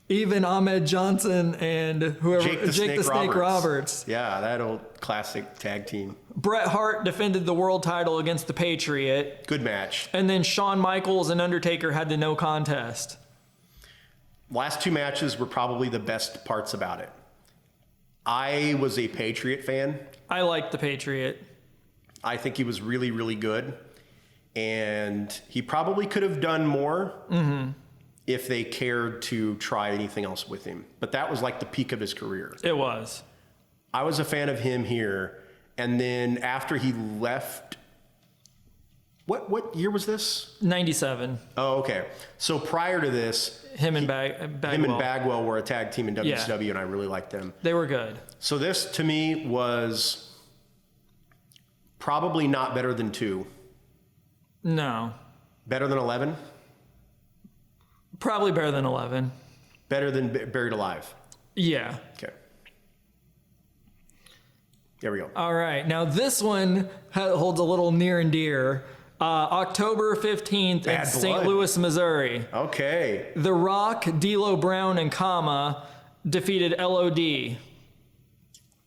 Even Ahmed Johnson and whoever. Jake the Snake Snake Roberts. Yeah, that old classic tag team. Bret Hart defended the world title against the Patriot. Good match. And then Shawn Michaels and Undertaker had the no contest. Last two matches were probably the best parts about it. I was a Patriot fan. I liked the Patriot. I think he was really, really good. And he probably could have done more if they cared to try anything else with him. But that was like the peak of his career. It was. I was a fan of him here. And then after he left, what year was this? 97. Oh, okay. So prior to this, Him and Bagwell. him and Bagwell were a tag team in WCW, and I really liked them. They were good. So this, to me, was probably not better than 2. No. Better than 11? Probably better than 11. Better than Buried Alive? Yeah. Okay. There we go. All right. Now this one holds a little near and dear. October 15th Bad in St. blood. Louis, Missouri. Okay. The Rock, D'Lo Brown, and Kama defeated LOD in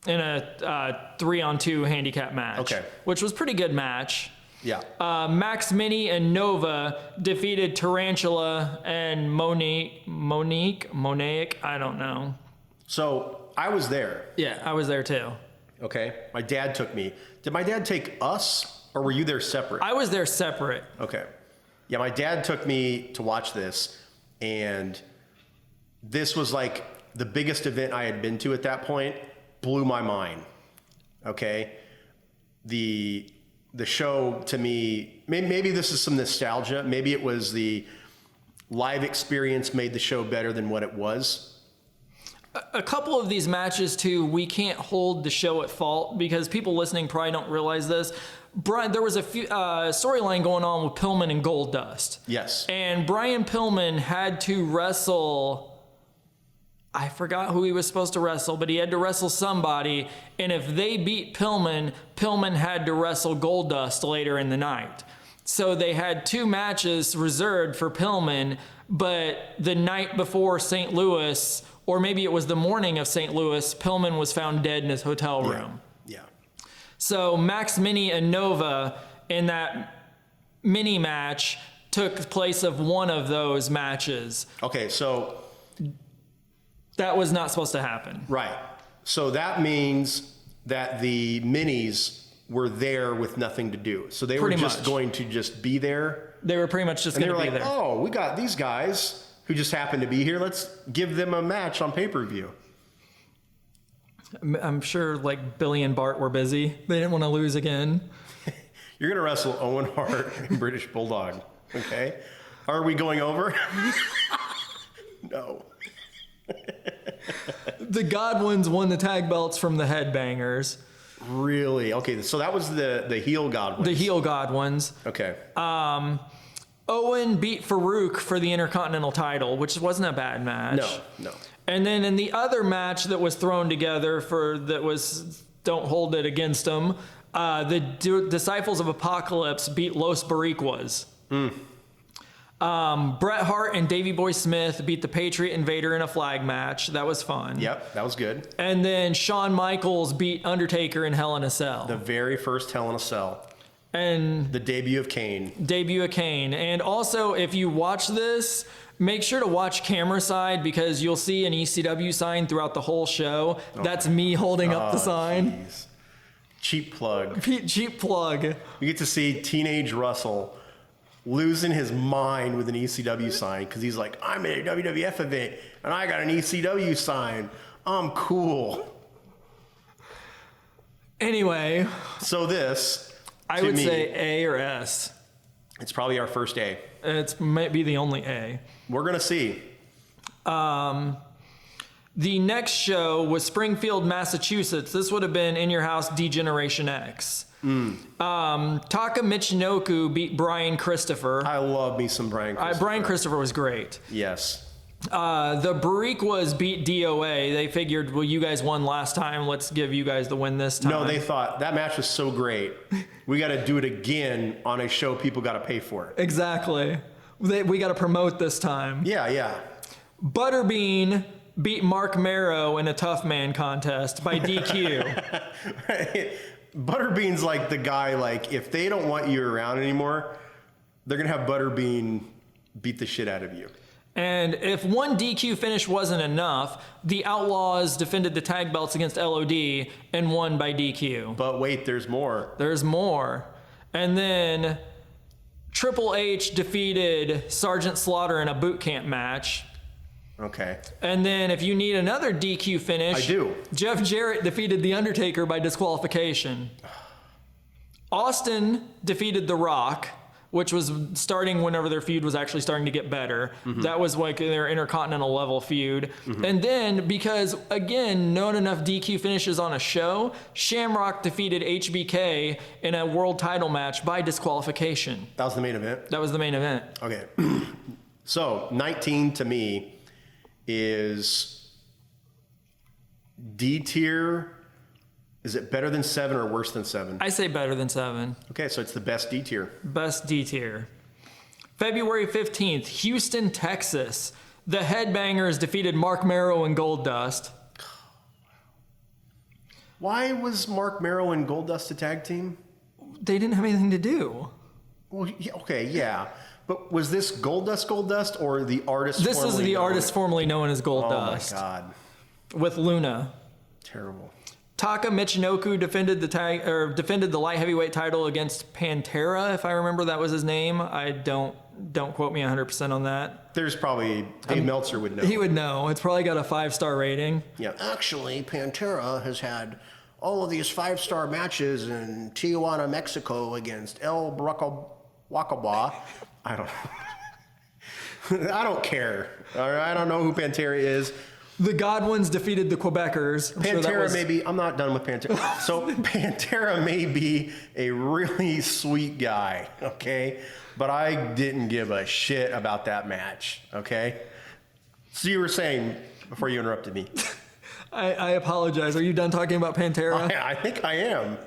a 3-on-2 handicap match. Okay. Which was a pretty good match. Yeah. Max Mini and Nova defeated Tarantula and Monique, I don't know. So I was there. Yeah, I was there too. Okay. My dad took me. Did my dad take us, or were you there separate? I was there separate. Okay. Yeah, my dad took me to watch this, and this was like the biggest event I had been to at that point. Blew my mind. Okay. The show, to me, maybe this is some nostalgia. Maybe it was the live experience made the show better than what it was. A couple of these matches too, we can't hold the show at fault because people listening probably don't realize this. Brian, there was a few storyline going on with Pillman and Goldust. Yes. And Brian Pillman had to wrestle, I forgot who he was supposed to wrestle, but he had to wrestle somebody. And if they beat Pillman, Pillman had to wrestle Goldust later in the night. So they had 2 matches reserved for Pillman, but the night before St. Louis, or maybe it was the morning of St. Louis, Pillman was found dead in his hotel room. Yeah. So Max Mini and Nova in that mini match took place of one of those matches. Okay, so That was not supposed to happen. right. So that means that the minis were there with nothing to do. So they Pretty were just much. going to just be there. They were pretty much just And they going were to be like, there. oh, we got these guys who just happen to be here. Let's give them a match on pay-per-view. I'm sure like Billy and Bart were busy. They didn't want to lose again. You're going to wrestle Owen Hart and British Bulldog, okay? Are we going over? No. The Godwins won the tag belts from the Headbangers. Really? Okay, so that was the heel Godwins. The heel Godwins. Okay. Owen beat Farouk for the Intercontinental title, which wasn't a bad match. No. And then in the other match that was thrown together don't hold it against them, the Disciples of Apocalypse beat Los Boricuas. Bret Hart and Davey Boy Smith beat the Patriot Invader in a flag match. That was fun. Yep, that was good. And then Shawn Michaels beat Undertaker in Hell in a Cell. The very first Hell in a Cell. And The debut of Kane. debut of Kane. And also, if you watch this, make sure to watch camera side because you'll see an ECW sign throughout the whole show. That's me holding up the sign. Jeez. Cheap plug. Cheap plug. You get to see teenage Russell losing his mind with an ECW sign because he's like, I'm at a WWF event and I got an ECW sign. I'm cool. Anyway, So this, I to would me, say A or S. it's probably our first A. It might be the only A. We're going to see. The next show was Springfield, Massachusetts. This would have been In Your House D-Generation X. Taka Michinoku beat Brian Christopher. I love me some Brian Christopher. Brian Christopher was great. Yes. The Bariquas beat DOA. They figured, well, you guys won last time. Let's give you guys the win this time. No, they thought that match was so great. We got to do it again on a show people got to pay for. Exactly. We got to promote this time. Yeah. Butterbean beat Mark Marrow in a tough man contest by DQ. Butterbean's like the guy, like, if they don't want you around anymore, they're going to have Butterbean beat the shit out of you. And if one DQ finish wasn't enough, the Outlaws defended the tag belts against LOD and won by DQ. But wait, there's more. There's more. And then Triple H defeated Sergeant Slaughter in a boot camp match. Okay. And then if you need another DQ finish, I do. Jeff Jarrett defeated The Undertaker by disqualification. Austin defeated The Rock, which was starting whenever their feud was actually starting to get better. That was like their intercontinental level feud. And then because, again, not enough DQ finishes on a show, Shamrock defeated HBK in a world title match by disqualification. That was the main event? That was the main event. Okay. So 19 to me is D tier. Is it better than 7 or worse than 7? I say better than 7. Okay, so it's the best D tier. Best D tier. February 15th, Houston, Texas. The Headbangers defeated Mark Marrow and Goldust. Why was Mark Marrow and Goldust a tag team? They didn't have anything to do. Well, okay, yeah. But was this Goldust or the artist? This is the artist formerly known as Goldust. Oh my God. With Luna. Terrible. Taka Michinoku defended the light heavyweight title against Pantera, if I remember that was his name. I don't quote me 100% on that. There's probably Dave Meltzer would know. He would know. It's probably got a 5-star rating. Yeah. Actually, Pantera has had all of these 5-star matches in Tijuana, Mexico against El Wakaba. I don't care. All right, I don't know who Pantera is. The Godwins defeated the Quebecers. Pantera may be, I'm not done with Pantera. So Pantera may be a really sweet guy, okay? But I didn't give a shit about that match, okay? So you were saying before you interrupted me. I apologize. Are you done talking about Pantera? I think I am.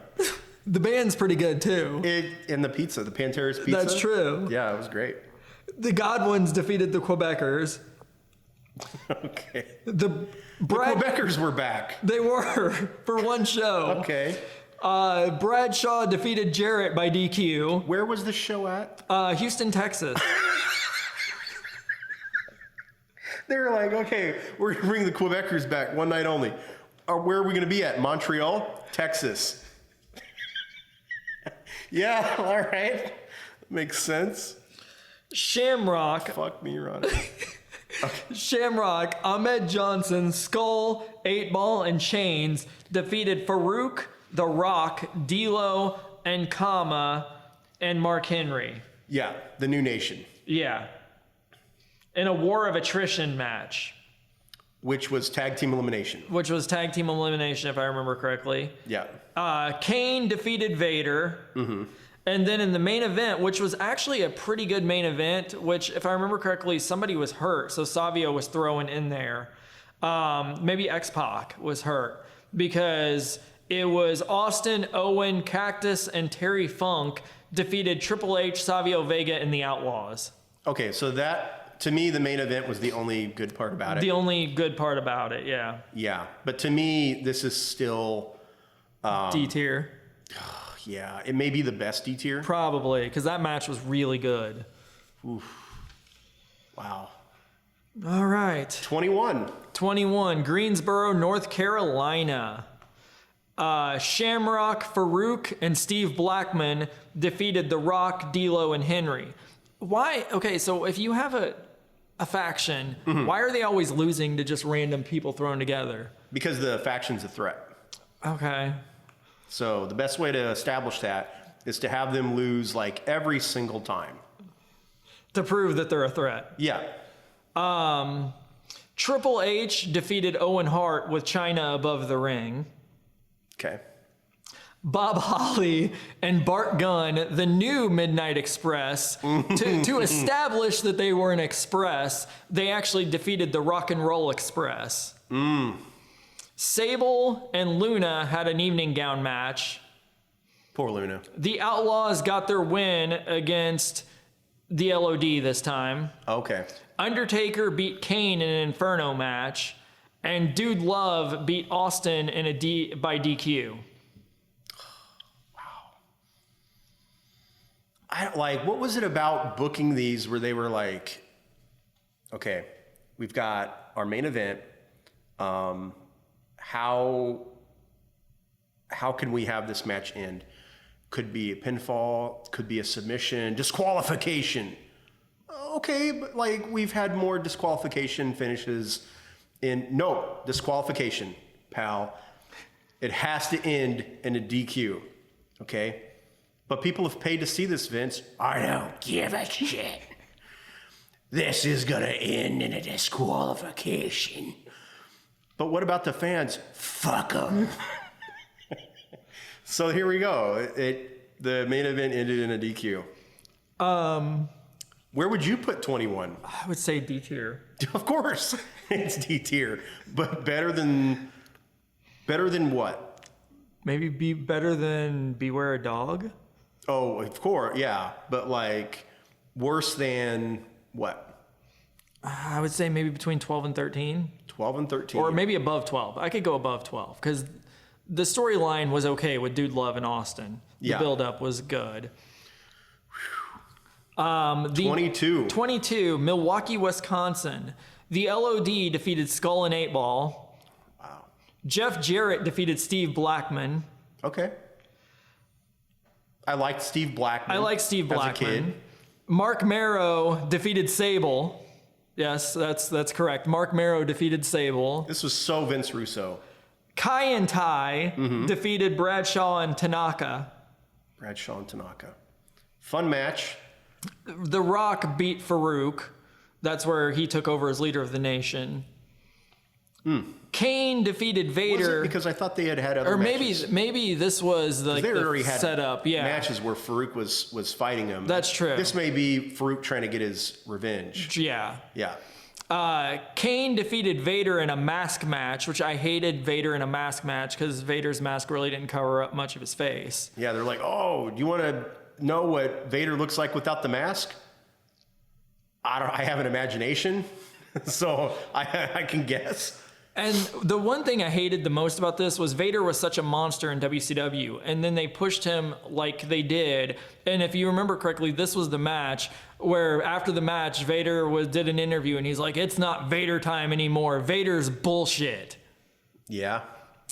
The band's pretty good too. And the pizza, the Pantera's pizza. That's true. Yeah, it was great. The Godwins defeated the Quebecers. Okay. The The Quebecers were back. They were for one show. Okay. Bradshaw defeated Jarrett by DQ. Where was the show at? Houston, Texas. They were like, okay, we're going to bring the Quebecers back one night only. Where are we going to be at? Montreal? Texas. Yeah, all right. Makes sense. Shamrock. Fuck me, Ron. Shamrock, Ahmed Johnson, Skull, 8-Ball, and Chains defeated Farouk, The Rock, D'Lo, and Kama, and Mark Henry. Yeah, the new nation. Yeah. In a war of attrition match. Which was tag team elimination. Which was tag team elimination, if I remember correctly. Yeah. Kane defeated Vader. Mm-hmm. And then in the main event, which was actually a pretty good main event, which, if I remember correctly, somebody was hurt. So Savio was thrown in there. Maybe X-Pac was hurt. Because it was Austin, Owen, Cactus, and Terry Funk defeated Triple H, Savio Vega, and the Outlaws. Okay, so that, to me, the main event was the only good part about it. The only good part about it, yeah. Yeah, but to me, this is still... D tier. Yeah, it may be the best D tier. Probably, because that match was really good. Oof. Wow. All right. 21. 21, Greensboro, North Carolina. Shamrock, Farouk, and Steve Blackman defeated The Rock, D'Lo, and Henry. Why? Okay, so if you have a faction, why are they always losing to just random people thrown together? Because the faction's a threat. Okay. So the best way to establish that is to have them lose like every single time. To prove that they're a threat. Yeah. Triple H defeated Owen Hart with China above the ring. Okay. Bob Holly and Bart Gunn, the new Midnight Express, to establish that they were an express, they actually defeated the Rock and Roll Express. Sable and Luna had an evening gown match. Poor Luna. The Outlaws got their win against the LOD this time. Okay. Undertaker beat Kane in an Inferno match, and Dude Love beat Austin in by DQ. What was it about booking these where they were like, okay, we've got our main event. How can we have this match end? Could be a pinfall, could be a submission, disqualification. Okay, but we've had more disqualification finishes no, disqualification, pal. It has to end in a DQ, okay? But people have paid to see this, Vince. I don't give a shit. This is gonna end in a disqualification. But what about the fans? Fuck them. So here we go. The main event ended in a DQ. Where would you put 21? I would say D tier. Of course, it's D tier. But better than what? Maybe be better than Beware a Dog? Oh, of course, yeah. But worse than what? I would say maybe between 12 and 13. 12 and 13. Or maybe above 12. I could go above 12 because the storyline was okay with Dude Love and Austin. The build-up was good. 22. 22, Milwaukee, Wisconsin. The LOD defeated Skull and 8-Ball. Wow. Jeff Jarrett defeated Steve Blackman. Okay. I liked Steve Blackman. I like Steve Blackman. As a kid. Mark Marrow defeated Sable. Yes, that's correct. Mark Marrow defeated Sable. This was so Vince Russo. Kai and Tai defeated Bradshaw and Tanaka. Bradshaw and Tanaka. Fun match. The Rock beat Farouk. That's where he took over as leader of the nation. Kane defeated Vader. Was it because I thought they had other matches? Or maybe this was the setup. Yeah, matches where Farouk was fighting him. That's true. This may be Farouk trying to get his revenge. Yeah. Yeah. Kane defeated Vader in a mask match, which I hated Vader in a mask match because Vader's mask really didn't cover up much of his face. Yeah, they're like, oh, you want to know what Vader looks like without the mask? I have an imagination, so I can guess. And the one thing I hated the most about this was Vader was such a monster in WCW, and then they pushed him like they did. And if you remember correctly, this was the match where after the match, Vader did an interview, and he's like, "It's not Vader time anymore. Vader's bullshit." Yeah.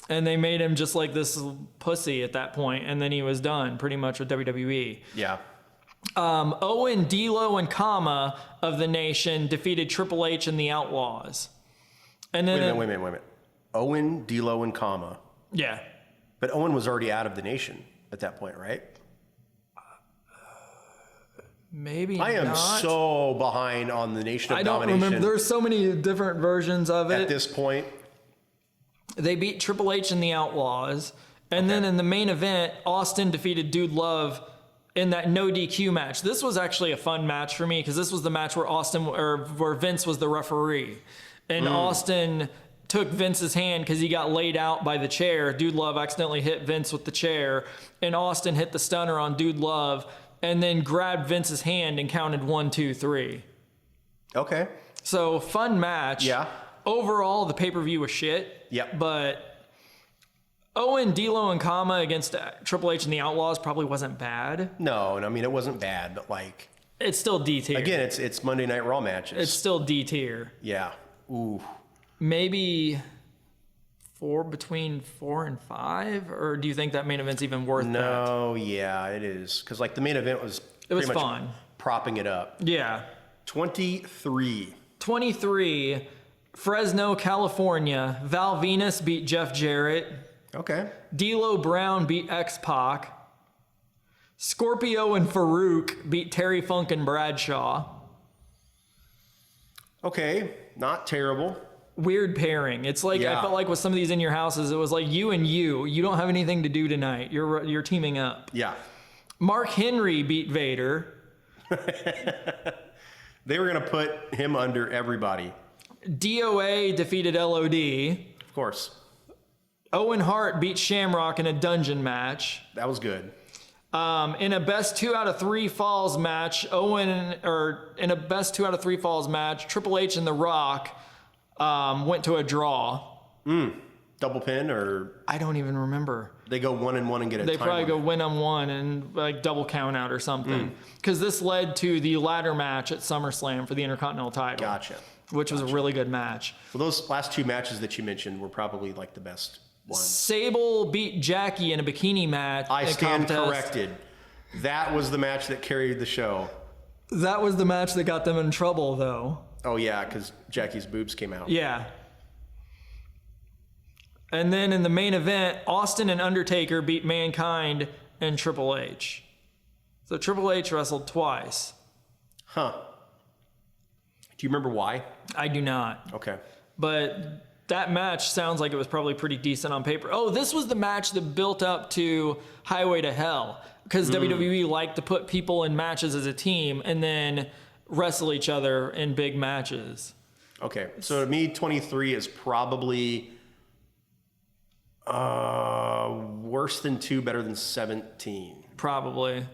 And they made him just like this pussy at that point, and then he was done pretty much with WWE. Yeah. Owen, D'Lo, and Kama of the Nation defeated Triple H and the Outlaws. And then Wait a minute. Owen, D'Lo, and Kama. Yeah. But Owen was already out of the Nation at that point, right? Maybe I am not. so behind on the Nation of I don't Domination. remember. There's so many different versions of it. At this point. They beat Triple H and the Outlaws. And then in the main event, Austin defeated Dude Love in that no DQ match. This was actually a fun match for me because this was the match where Vince was the referee. And Austin took Vince's hand because he got laid out by the chair. Dude Love accidentally hit Vince with the chair. And Austin hit the stunner on Dude Love and then grabbed Vince's hand and counted 1, 2, 3. Okay. So fun match. Yeah. Overall, the pay-per-view was shit. Yep. But Owen, D'Lo, and Kama against Triple H and the Outlaws probably wasn't bad. No, I mean, it wasn't bad, but like... It's still D tier. Again, it's Monday Night Raw matches. It's still D tier. Yeah. Ooh. Maybe between 4 and 5? Or do you think that main event's even worth that? No, yeah, it is. Because like the main event was was pretty much fun. propping it up. Yeah. 23. 23, Fresno, California. Val Venus beat Jeff Jarrett. Okay. D'Lo Brown beat X-Pac. Scorpio and Farouk beat Terry Funk and Bradshaw. Okay, not terrible. Weird pairing. It's like Yeah. I felt like with some of these in your houses, it was like you and you. You don't have anything to do tonight. You're teaming up. Yeah. Mark Henry beat Vader. They were going to put him under everybody. DOA defeated LOD. Of course. Owen Hart beat Shamrock in a dungeon match. That was good. In a best 2 out of 3 falls match, Triple H and The Rock went to a draw. Double pin, or I don't even remember. they go 1-1 and get a They time probably go limit? 1-on-1 and like double count out or something. Because this led to the ladder match at SummerSlam for the Intercontinental title. Gotcha. Which was a really good match. Well, those last 2 matches that you mentioned were probably like the best ones. Sable beat Jackie in a bikini match. I in a stand contest. corrected. That was the match that carried the show. That was the match that got them in trouble, though. Oh, yeah, because Jackie's boobs came out. Yeah. And then in the main event, Austin and Undertaker beat Mankind and Triple H. So Triple H wrestled twice. Huh. Do you remember why? I do not. Okay. But that match sounds like it was probably pretty decent on paper. Oh, this was the match that built up to Highway to Hell. Because WWE liked to put people in matches as a team and then wrestle each other in big matches. Okay. So to me, 23 is probably worse than 2, better than 17. Probably.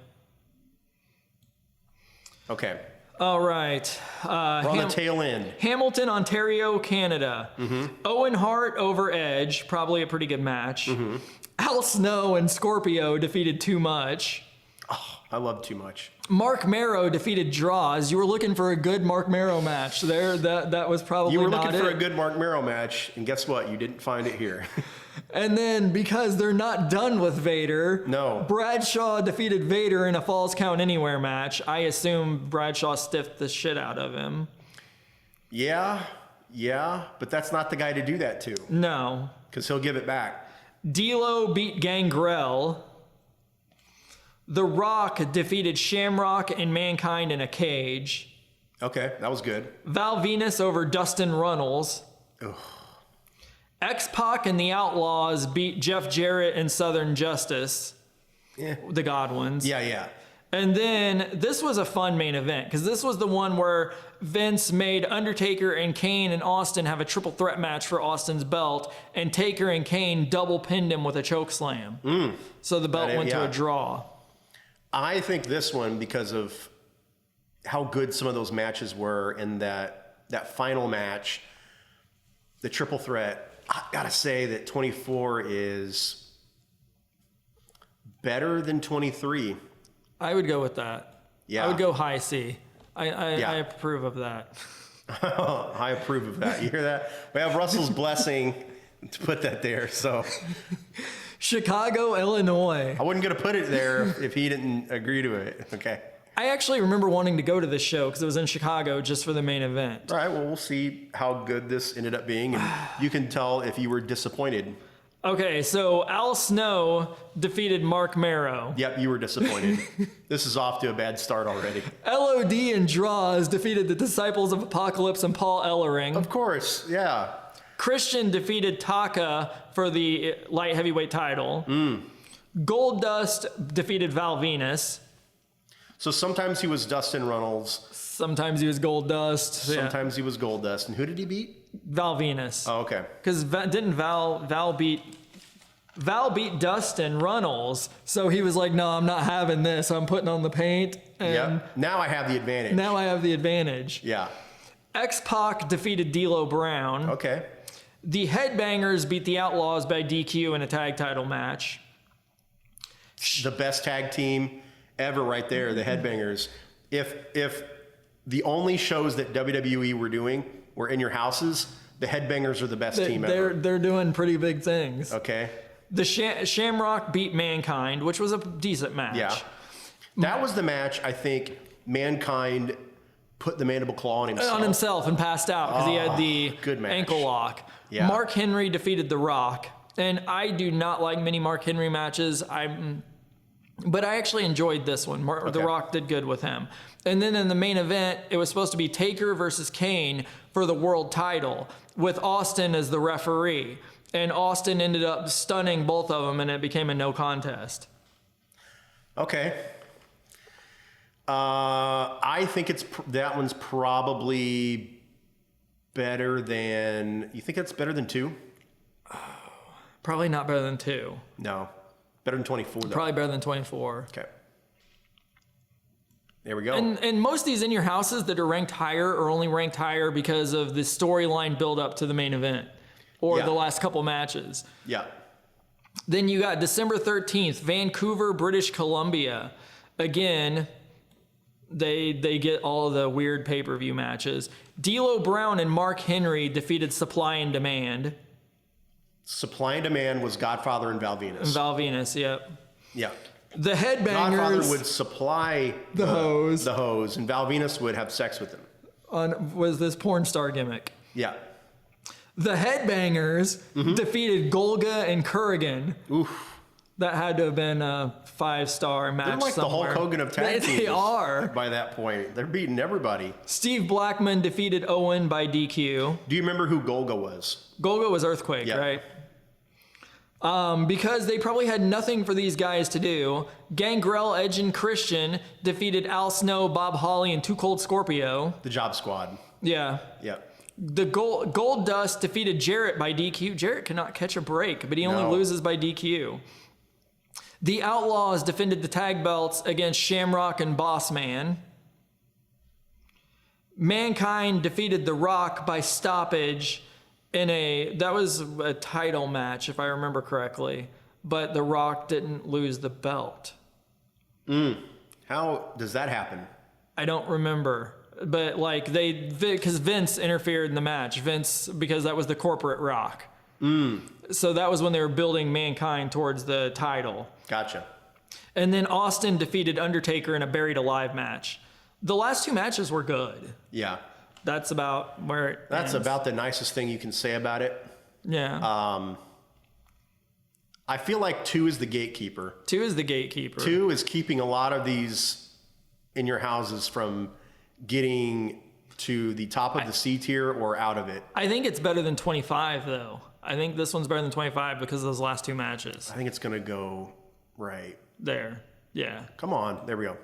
Okay. All right. We're on the tail end. Hamilton, Ontario, Canada. Mm-hmm. Owen Hart over Edge, probably a pretty good match. Al Snow and Scorpio defeated Too Much. I love Too Much. Mark Marrow defeated Draws. You were looking for a good Mark Marrow match there. That was probably You were not looking for it. a good Mark Marrow match, and guess what? You didn't find it here. And then because they're not done with Vader, No. Bradshaw defeated Vader in a Falls Count Anywhere match. I assume Bradshaw stiffed the shit out of him. Yeah, but that's not the guy to do that to, No. because he'll give it back. D'Lo beat Gangrel. The Rock defeated Shamrock and Mankind in a cage. Okay, that was good. Val Venus over Dustin Runnels. Ugh. X-Pac and the Outlaws beat Jeff Jarrett and Southern Justice, Yeah. the Godwins. Yeah. And then this was a fun main event because this was the one where Vince made Undertaker and Kane and Austin have a triple threat match for Austin's belt, and Taker and Kane double pinned him with a choke slam. So the belt went to a draw. I think this one, because of how good some of those matches were, and that final match, the triple threat, I gotta say that 24 is better than 23. I would go with that. Yeah. I would go high C. I approve of that. I approve of that. You hear that? We have Russell's blessing to put that there. So Chicago, Illinois. I wasn't going to put it there if he didn't agree to it. Okay. I actually remember wanting to go to this show because it was in Chicago just for the main event. All right. Well, we'll see how good this ended up being. And you can tell if you were disappointed. Okay, so Al Snow defeated Mark Marrow. Yep, you were disappointed. This is off to a bad start already. LOD and Draws defeated the Disciples of Apocalypse and Paul Ellering. Of course, yeah. Christian defeated Taka for the light heavyweight title. Goldust defeated Val Venus. So sometimes he was Dustin Runnels. Sometimes he was Goldust. Sometimes he was Goldust. And who did he beat? Val Venus. Oh, okay. Because didn't Val beat Dustin Runnels? So he was like, no, I'm not having this. I'm putting on the paint. And Yep. Now I have the advantage. now I have the advantage. Yeah. X-Pac defeated D'Lo Brown. Okay. The Headbangers beat the Outlaws by DQ in a tag title match. The best tag team ever right there, the Headbangers. If the only shows that WWE were doing were in your houses, the Headbangers are the best team ever. They're doing pretty big things. Okay. The Shamrock beat Mankind, which was a decent match. Yeah. That was the match, I think, Mankind put the mandible claw on himself. On himself and passed out because he had the good match. ankle lock. Yeah. Mark Henry defeated The Rock. And I do not like many Mark Henry matches. But I actually enjoyed this one. The Rock did good with him. And then in the main event, it was supposed to be Taker versus Kane for the world title with Austin as the referee. And Austin ended up stunning both of them, and it became a no contest. Okay. I think that one's probably better than... You think that's better than 2? Probably not better than 2. No. Better than 24, though. Probably better than 24. Okay. There we go. And most of these in your houses that are ranked higher are only ranked higher because of the storyline build up to the main event or the last couple matches. Yeah. Then you got December 13th, Vancouver, British Columbia. Again, they get all of the weird pay-per-view matches. D'Lo Brown and Mark Henry defeated Supply and Demand. Supply and Demand was Godfather and Val Venus. Val Venus, yep. Yeah. The Headbangers. Godfather would supply the hose. The hose, and Val Venus would have sex with him. Was this porn star gimmick. Yeah. The Headbangers defeated Golga and Kurrigan. Oof. That had to have been a 5-star match. They're like somewhere. the Hulk Hogan of tag teams. They are. By that point. They're beating everybody. Steve Blackman defeated Owen by DQ. Do you remember who Golga was? Golga was Earthquake, Yeah. right? Because they probably had nothing for these guys to do. Gangrel, Edge, and Christian defeated Al Snow, Bob Holly, and Too Cold Scorpio. The Job Squad. Yeah. Yeah. The Gold Dust defeated Jarrett by DQ. Jarrett cannot catch a break, but he only loses by DQ. The Outlaws defended the tag belts against Shamrock and Boss Man. Mankind defeated The Rock by stoppage that was a title match, if I remember correctly, but The Rock didn't lose the belt. How does that happen? I don't remember, but because Vince interfered in the match. Because that was the corporate Rock. So that was when they were building Mankind towards the title. Gotcha. And then Austin defeated Undertaker in a Buried Alive match. The last 2 matches were good. Yeah. That's about where it That's ends. about the nicest thing you can say about it. Yeah. I feel like 2 is the gatekeeper. 2 is the gatekeeper. 2 is keeping a lot of these in your houses from getting to the top of the C tier or out of it. I think it's better than 25, though. I think this one's better than 25 because of those last 2 matches. I think it's going to go right. There. Yeah. Come on. There we go.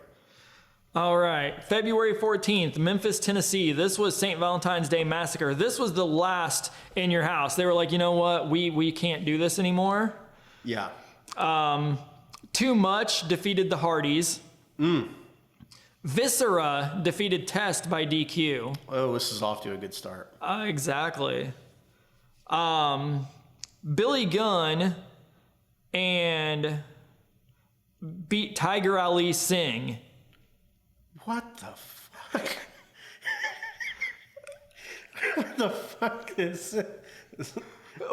All right. February 14th, Memphis, Tennessee. This was St. Valentine's Day Massacre. This was the last In Your House. They were like, you know what? We can't do this anymore. Yeah. Too Much defeated the Hardys. Viscera defeated Test by DQ. Oh, this is off to a good start. Exactly. Billy Gunn and beat Tiger Ali Singh. What the fuck? What the fuck is it?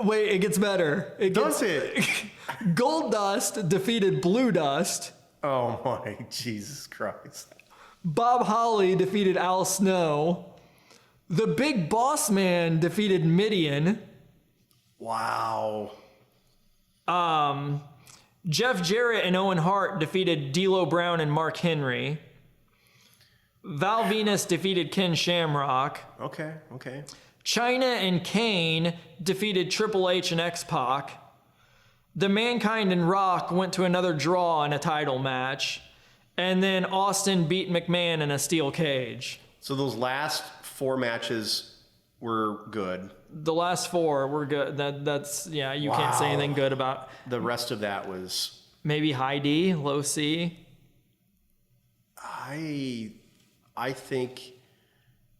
Wait, it gets better. Does it? Gold Dust defeated Blue Dust. Oh my Jesus Christ. Bob Holly defeated Al Snow. The Big Boss Man defeated Midian. Wow. Jeff Jarrett and Owen Hart defeated D'Lo Brown and Mark Henry. Val Venus defeated Ken Shamrock. Okay. Chyna and Kane defeated Triple H and X-Pac. The Mankind and Rock went to another draw in a title match. And then Austin beat McMahon in a steel cage. So those last 4 matches were good. The last 4 were good. That's you can't say anything good about. The rest of that was... Maybe high D, low C. I think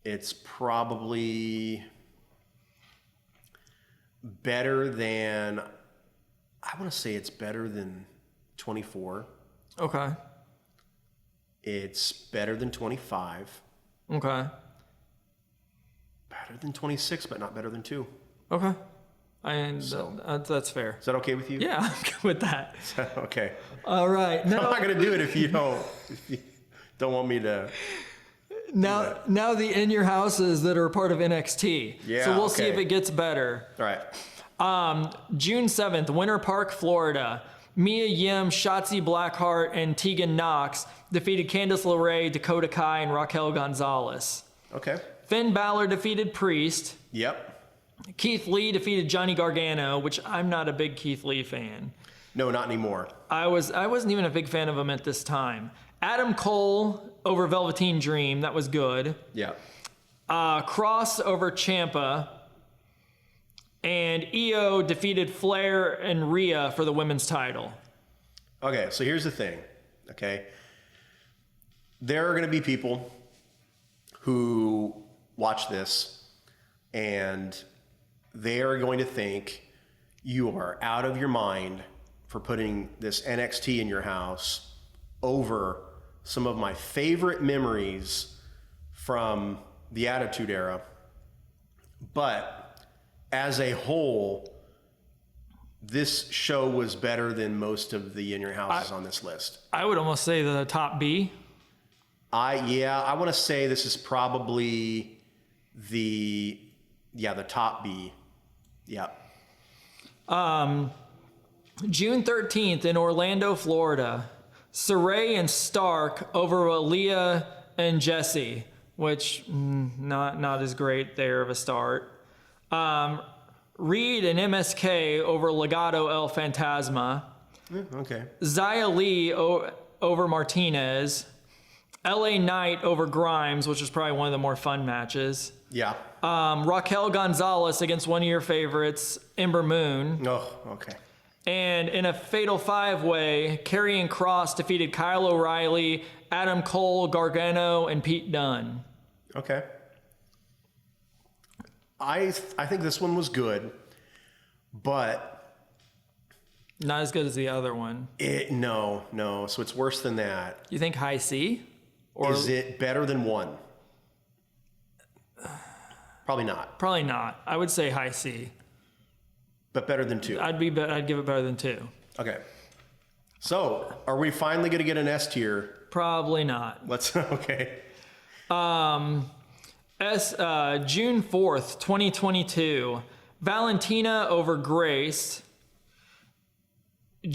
it's probably better than... I want to say it's better than 24. Okay. It's better than 25. Okay. Better than 26, but not better than 2. Okay. That's fair. Is that okay with you? Yeah, I'm good with that. Okay. All right. I'm not going to do it if you don't want me to. Now the In Your Houses that are part of NXT. Yeah, so we'll see okay. if it gets better. All right. June 7th, Winter Park, Florida. Mia Yim, Shotzi Blackheart, and Tegan Knox defeated Candice LeRae, Dakota Kai, and Raquel Gonzalez. Okay. Finn Balor defeated Priest. Yep. Keith Lee defeated Johnny Gargano, which I'm not a big Keith Lee fan. No, not anymore. I wasn't even a big fan of him at this time. Adam Cole over Velveteen Dream, that was good. Yeah. Cross over Ciampa. And Io defeated Flair and Rhea for the women's title. Okay, so here's the thing, okay? There are going to be people who watch this and they are going to think you are out of your mind for putting this NXT in your house over some of my favorite memories from the Attitude Era. But as a whole, this show was better than most of the In Your Houses on this list. I would almost say the top B. I want to say this is probably the top B. Yeah. June 13th in Orlando, Florida. Saray and Stark over Aaliyah and Jesse, which not as great there of a start. Reed and MSK over Legado El Fantasma. Okay. Xia Li over Martinez. LA Knight over Grimes, which is probably one of the more fun matches. Yeah. Raquel Gonzalez against one of your favorites, Ember Moon. Oh, okay. And in a fatal 5-way, Karrion Kross defeated Kyle O'Reilly, Adam Cole, Gargano, and Pete Dunne. Okay. I think this one was good, but not as good as the other one. No. So it's worse than that. You think high C? Or is it better than 1? Probably not. Probably not. I would say high C. But better than 2. I'd give it better than 2. Okay. So, are we finally going to get an S tier? Probably not. Okay. June 4th, 2022. Valentina over Grace.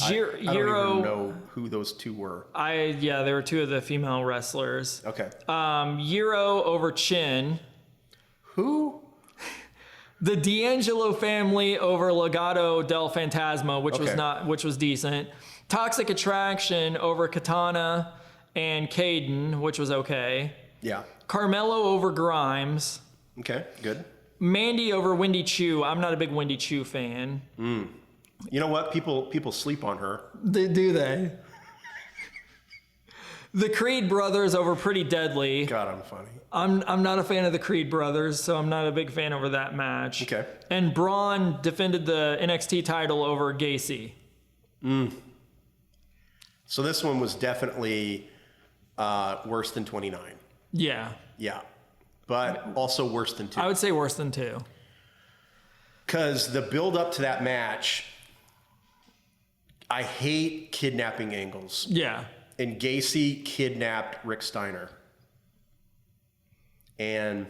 I don't even know who those two were. They were 2 of the female wrestlers. Okay. Euro over Chin. Who? The D'Angelo family over Legado del Fantasma, which was decent. Toxic Attraction over Katana and Caden, which was okay. Yeah. Carmelo over Grimes. Okay, good. Mandy over Wendy Chu. I'm not a big Wendy Chu fan. You know what? People sleep on her. Do they? The Creed brothers over Pretty Deadly. God, I'm funny. I'm not a fan of the Creed brothers, so I'm not a big fan over that match. Okay. And Braun defended the NXT title over Gacy. So this one was definitely worse than 29. Yeah. Yeah. But also worse than 2. I would say worse than 2. Because the build up to that match, I hate kidnapping angles. Yeah. And Gacy kidnapped Rick Steiner. And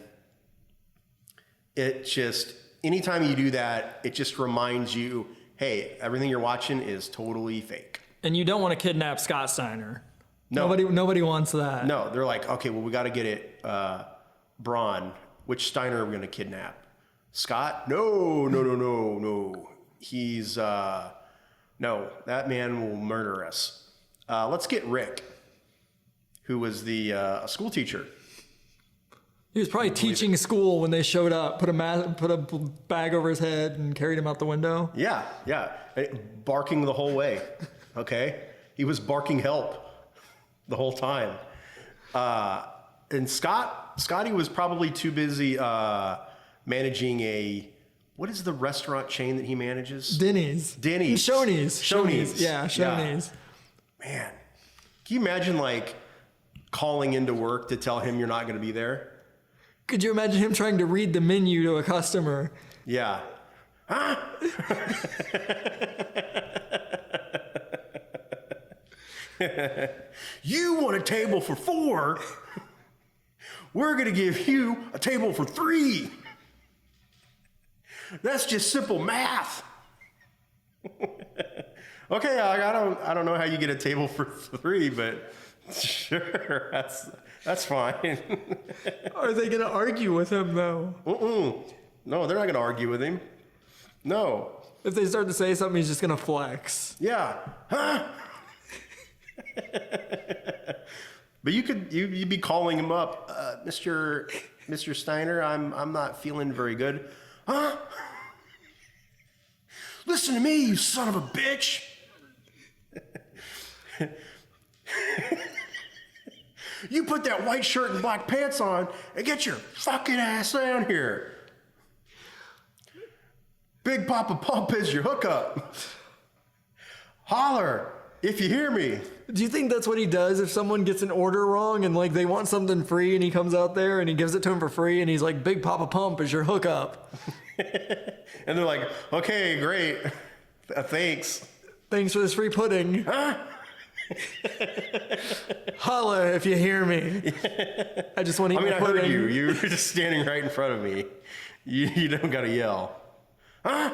it just, anytime you do that, it just reminds you, hey, everything you're watching is totally fake. And you don't want to kidnap Scott Steiner. No. Nobody wants that. No, they're like, okay, well, we got to get it, Braun. Which Steiner are we going to kidnap? Scott? No. He's, no, that man will murder us. Let's get Rick, who was the school teacher. He was probably teaching school when they showed up, put a bag over his head and carried him out the window. Yeah. Barking the whole way, okay? He was barking help the whole time. And Scotty was probably too busy managing what is the restaurant chain that he manages? Denny's. Shoney's. Yeah, Shoney's. Man, can you imagine like calling into work to tell him you're not going to be there? Could you imagine him trying to read the menu to a customer? Yeah. Huh? You want a table for 4? We're going to give you a table for 3. That's just simple math. Okay, I don't know how you get a table for 3, but sure, that's fine. Are they going to argue with him though? No, they're not going to argue with him. No. If they start to say something, he's just going to flex. Yeah. Huh? But you'd be calling him up, Mr. Steiner. I'm not feeling very good. Huh? Listen to me, you son of a bitch. You put that white shirt and black pants on and get your fucking ass down here. Big Papa Pump is your hookup. Holler if you hear me. Do you think that's what he does if someone gets an order wrong and like they want something free and he comes out there and he gives it to him for free and he's like, Big Papa Pump is your hookup? And they're like, okay, great. Thanks. Thanks for this free pudding. Huh? Holla if you hear me. I just want to eat my I pudding. heard you. You were just standing right in front of me. You don't got to yell. Huh?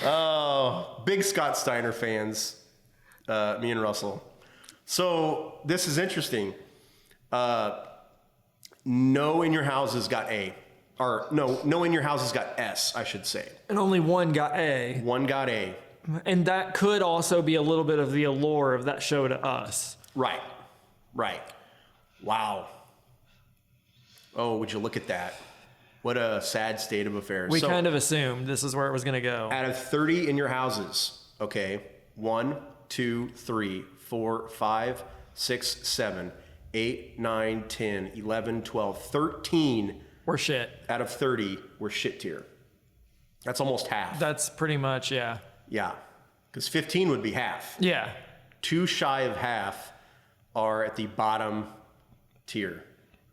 Oh, big Scott Steiner fans, me and Russell. So this is interesting. No in your houses got A. Or no in your houses got S, I should say. And only one got A. One got A. And that could also be a little bit of the allure of that show to us. Right. Wow. Oh, would you look at that? What a sad state of affairs. We kind of assumed this is where it was going to go. Out of 30 in your houses, okay, 1, 2, 3, 4, 5, 6, 7, 8, 9, 10, 11, 12, 13. We're shit. Out of 30 were shit tier. That's almost half. That's pretty much, yeah. Yeah, because 15 would be half. Yeah. 2 shy of half are at the bottom tier.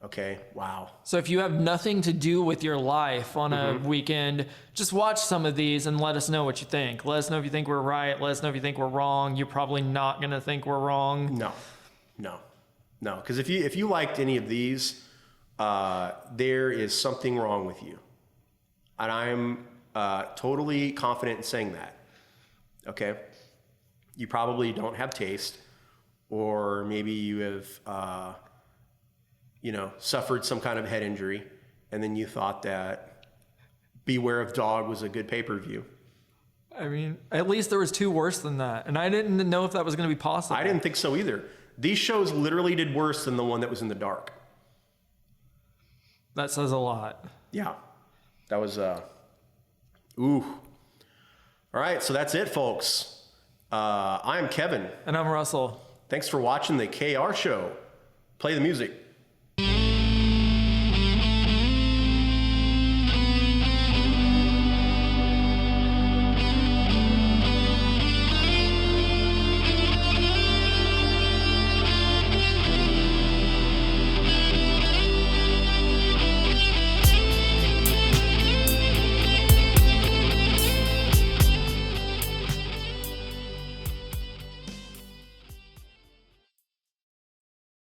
Okay, wow. So if you have nothing to do with your life on a weekend, just watch some of these and let us know what you think. Let us know if you think we're right. Let us know if you think we're wrong. You're probably not going to think we're wrong. No. Because if you liked any of these, there is something wrong with you. And I'm totally confident in saying that. Okay? You probably don't have taste, or maybe you have... suffered some kind of head injury, and then you thought that Beware of Dog was a good pay-per-view. I mean, at least there was 2 worse than that, and I didn't know if that was going to be possible. I didn't think so either. These shows literally did worse than the one that was in the dark. That says a lot. Yeah. That was, ooh. All right, so that's it, folks. I'm Kevin. And I'm Russell. Thanks for watching the KR show. Play the music.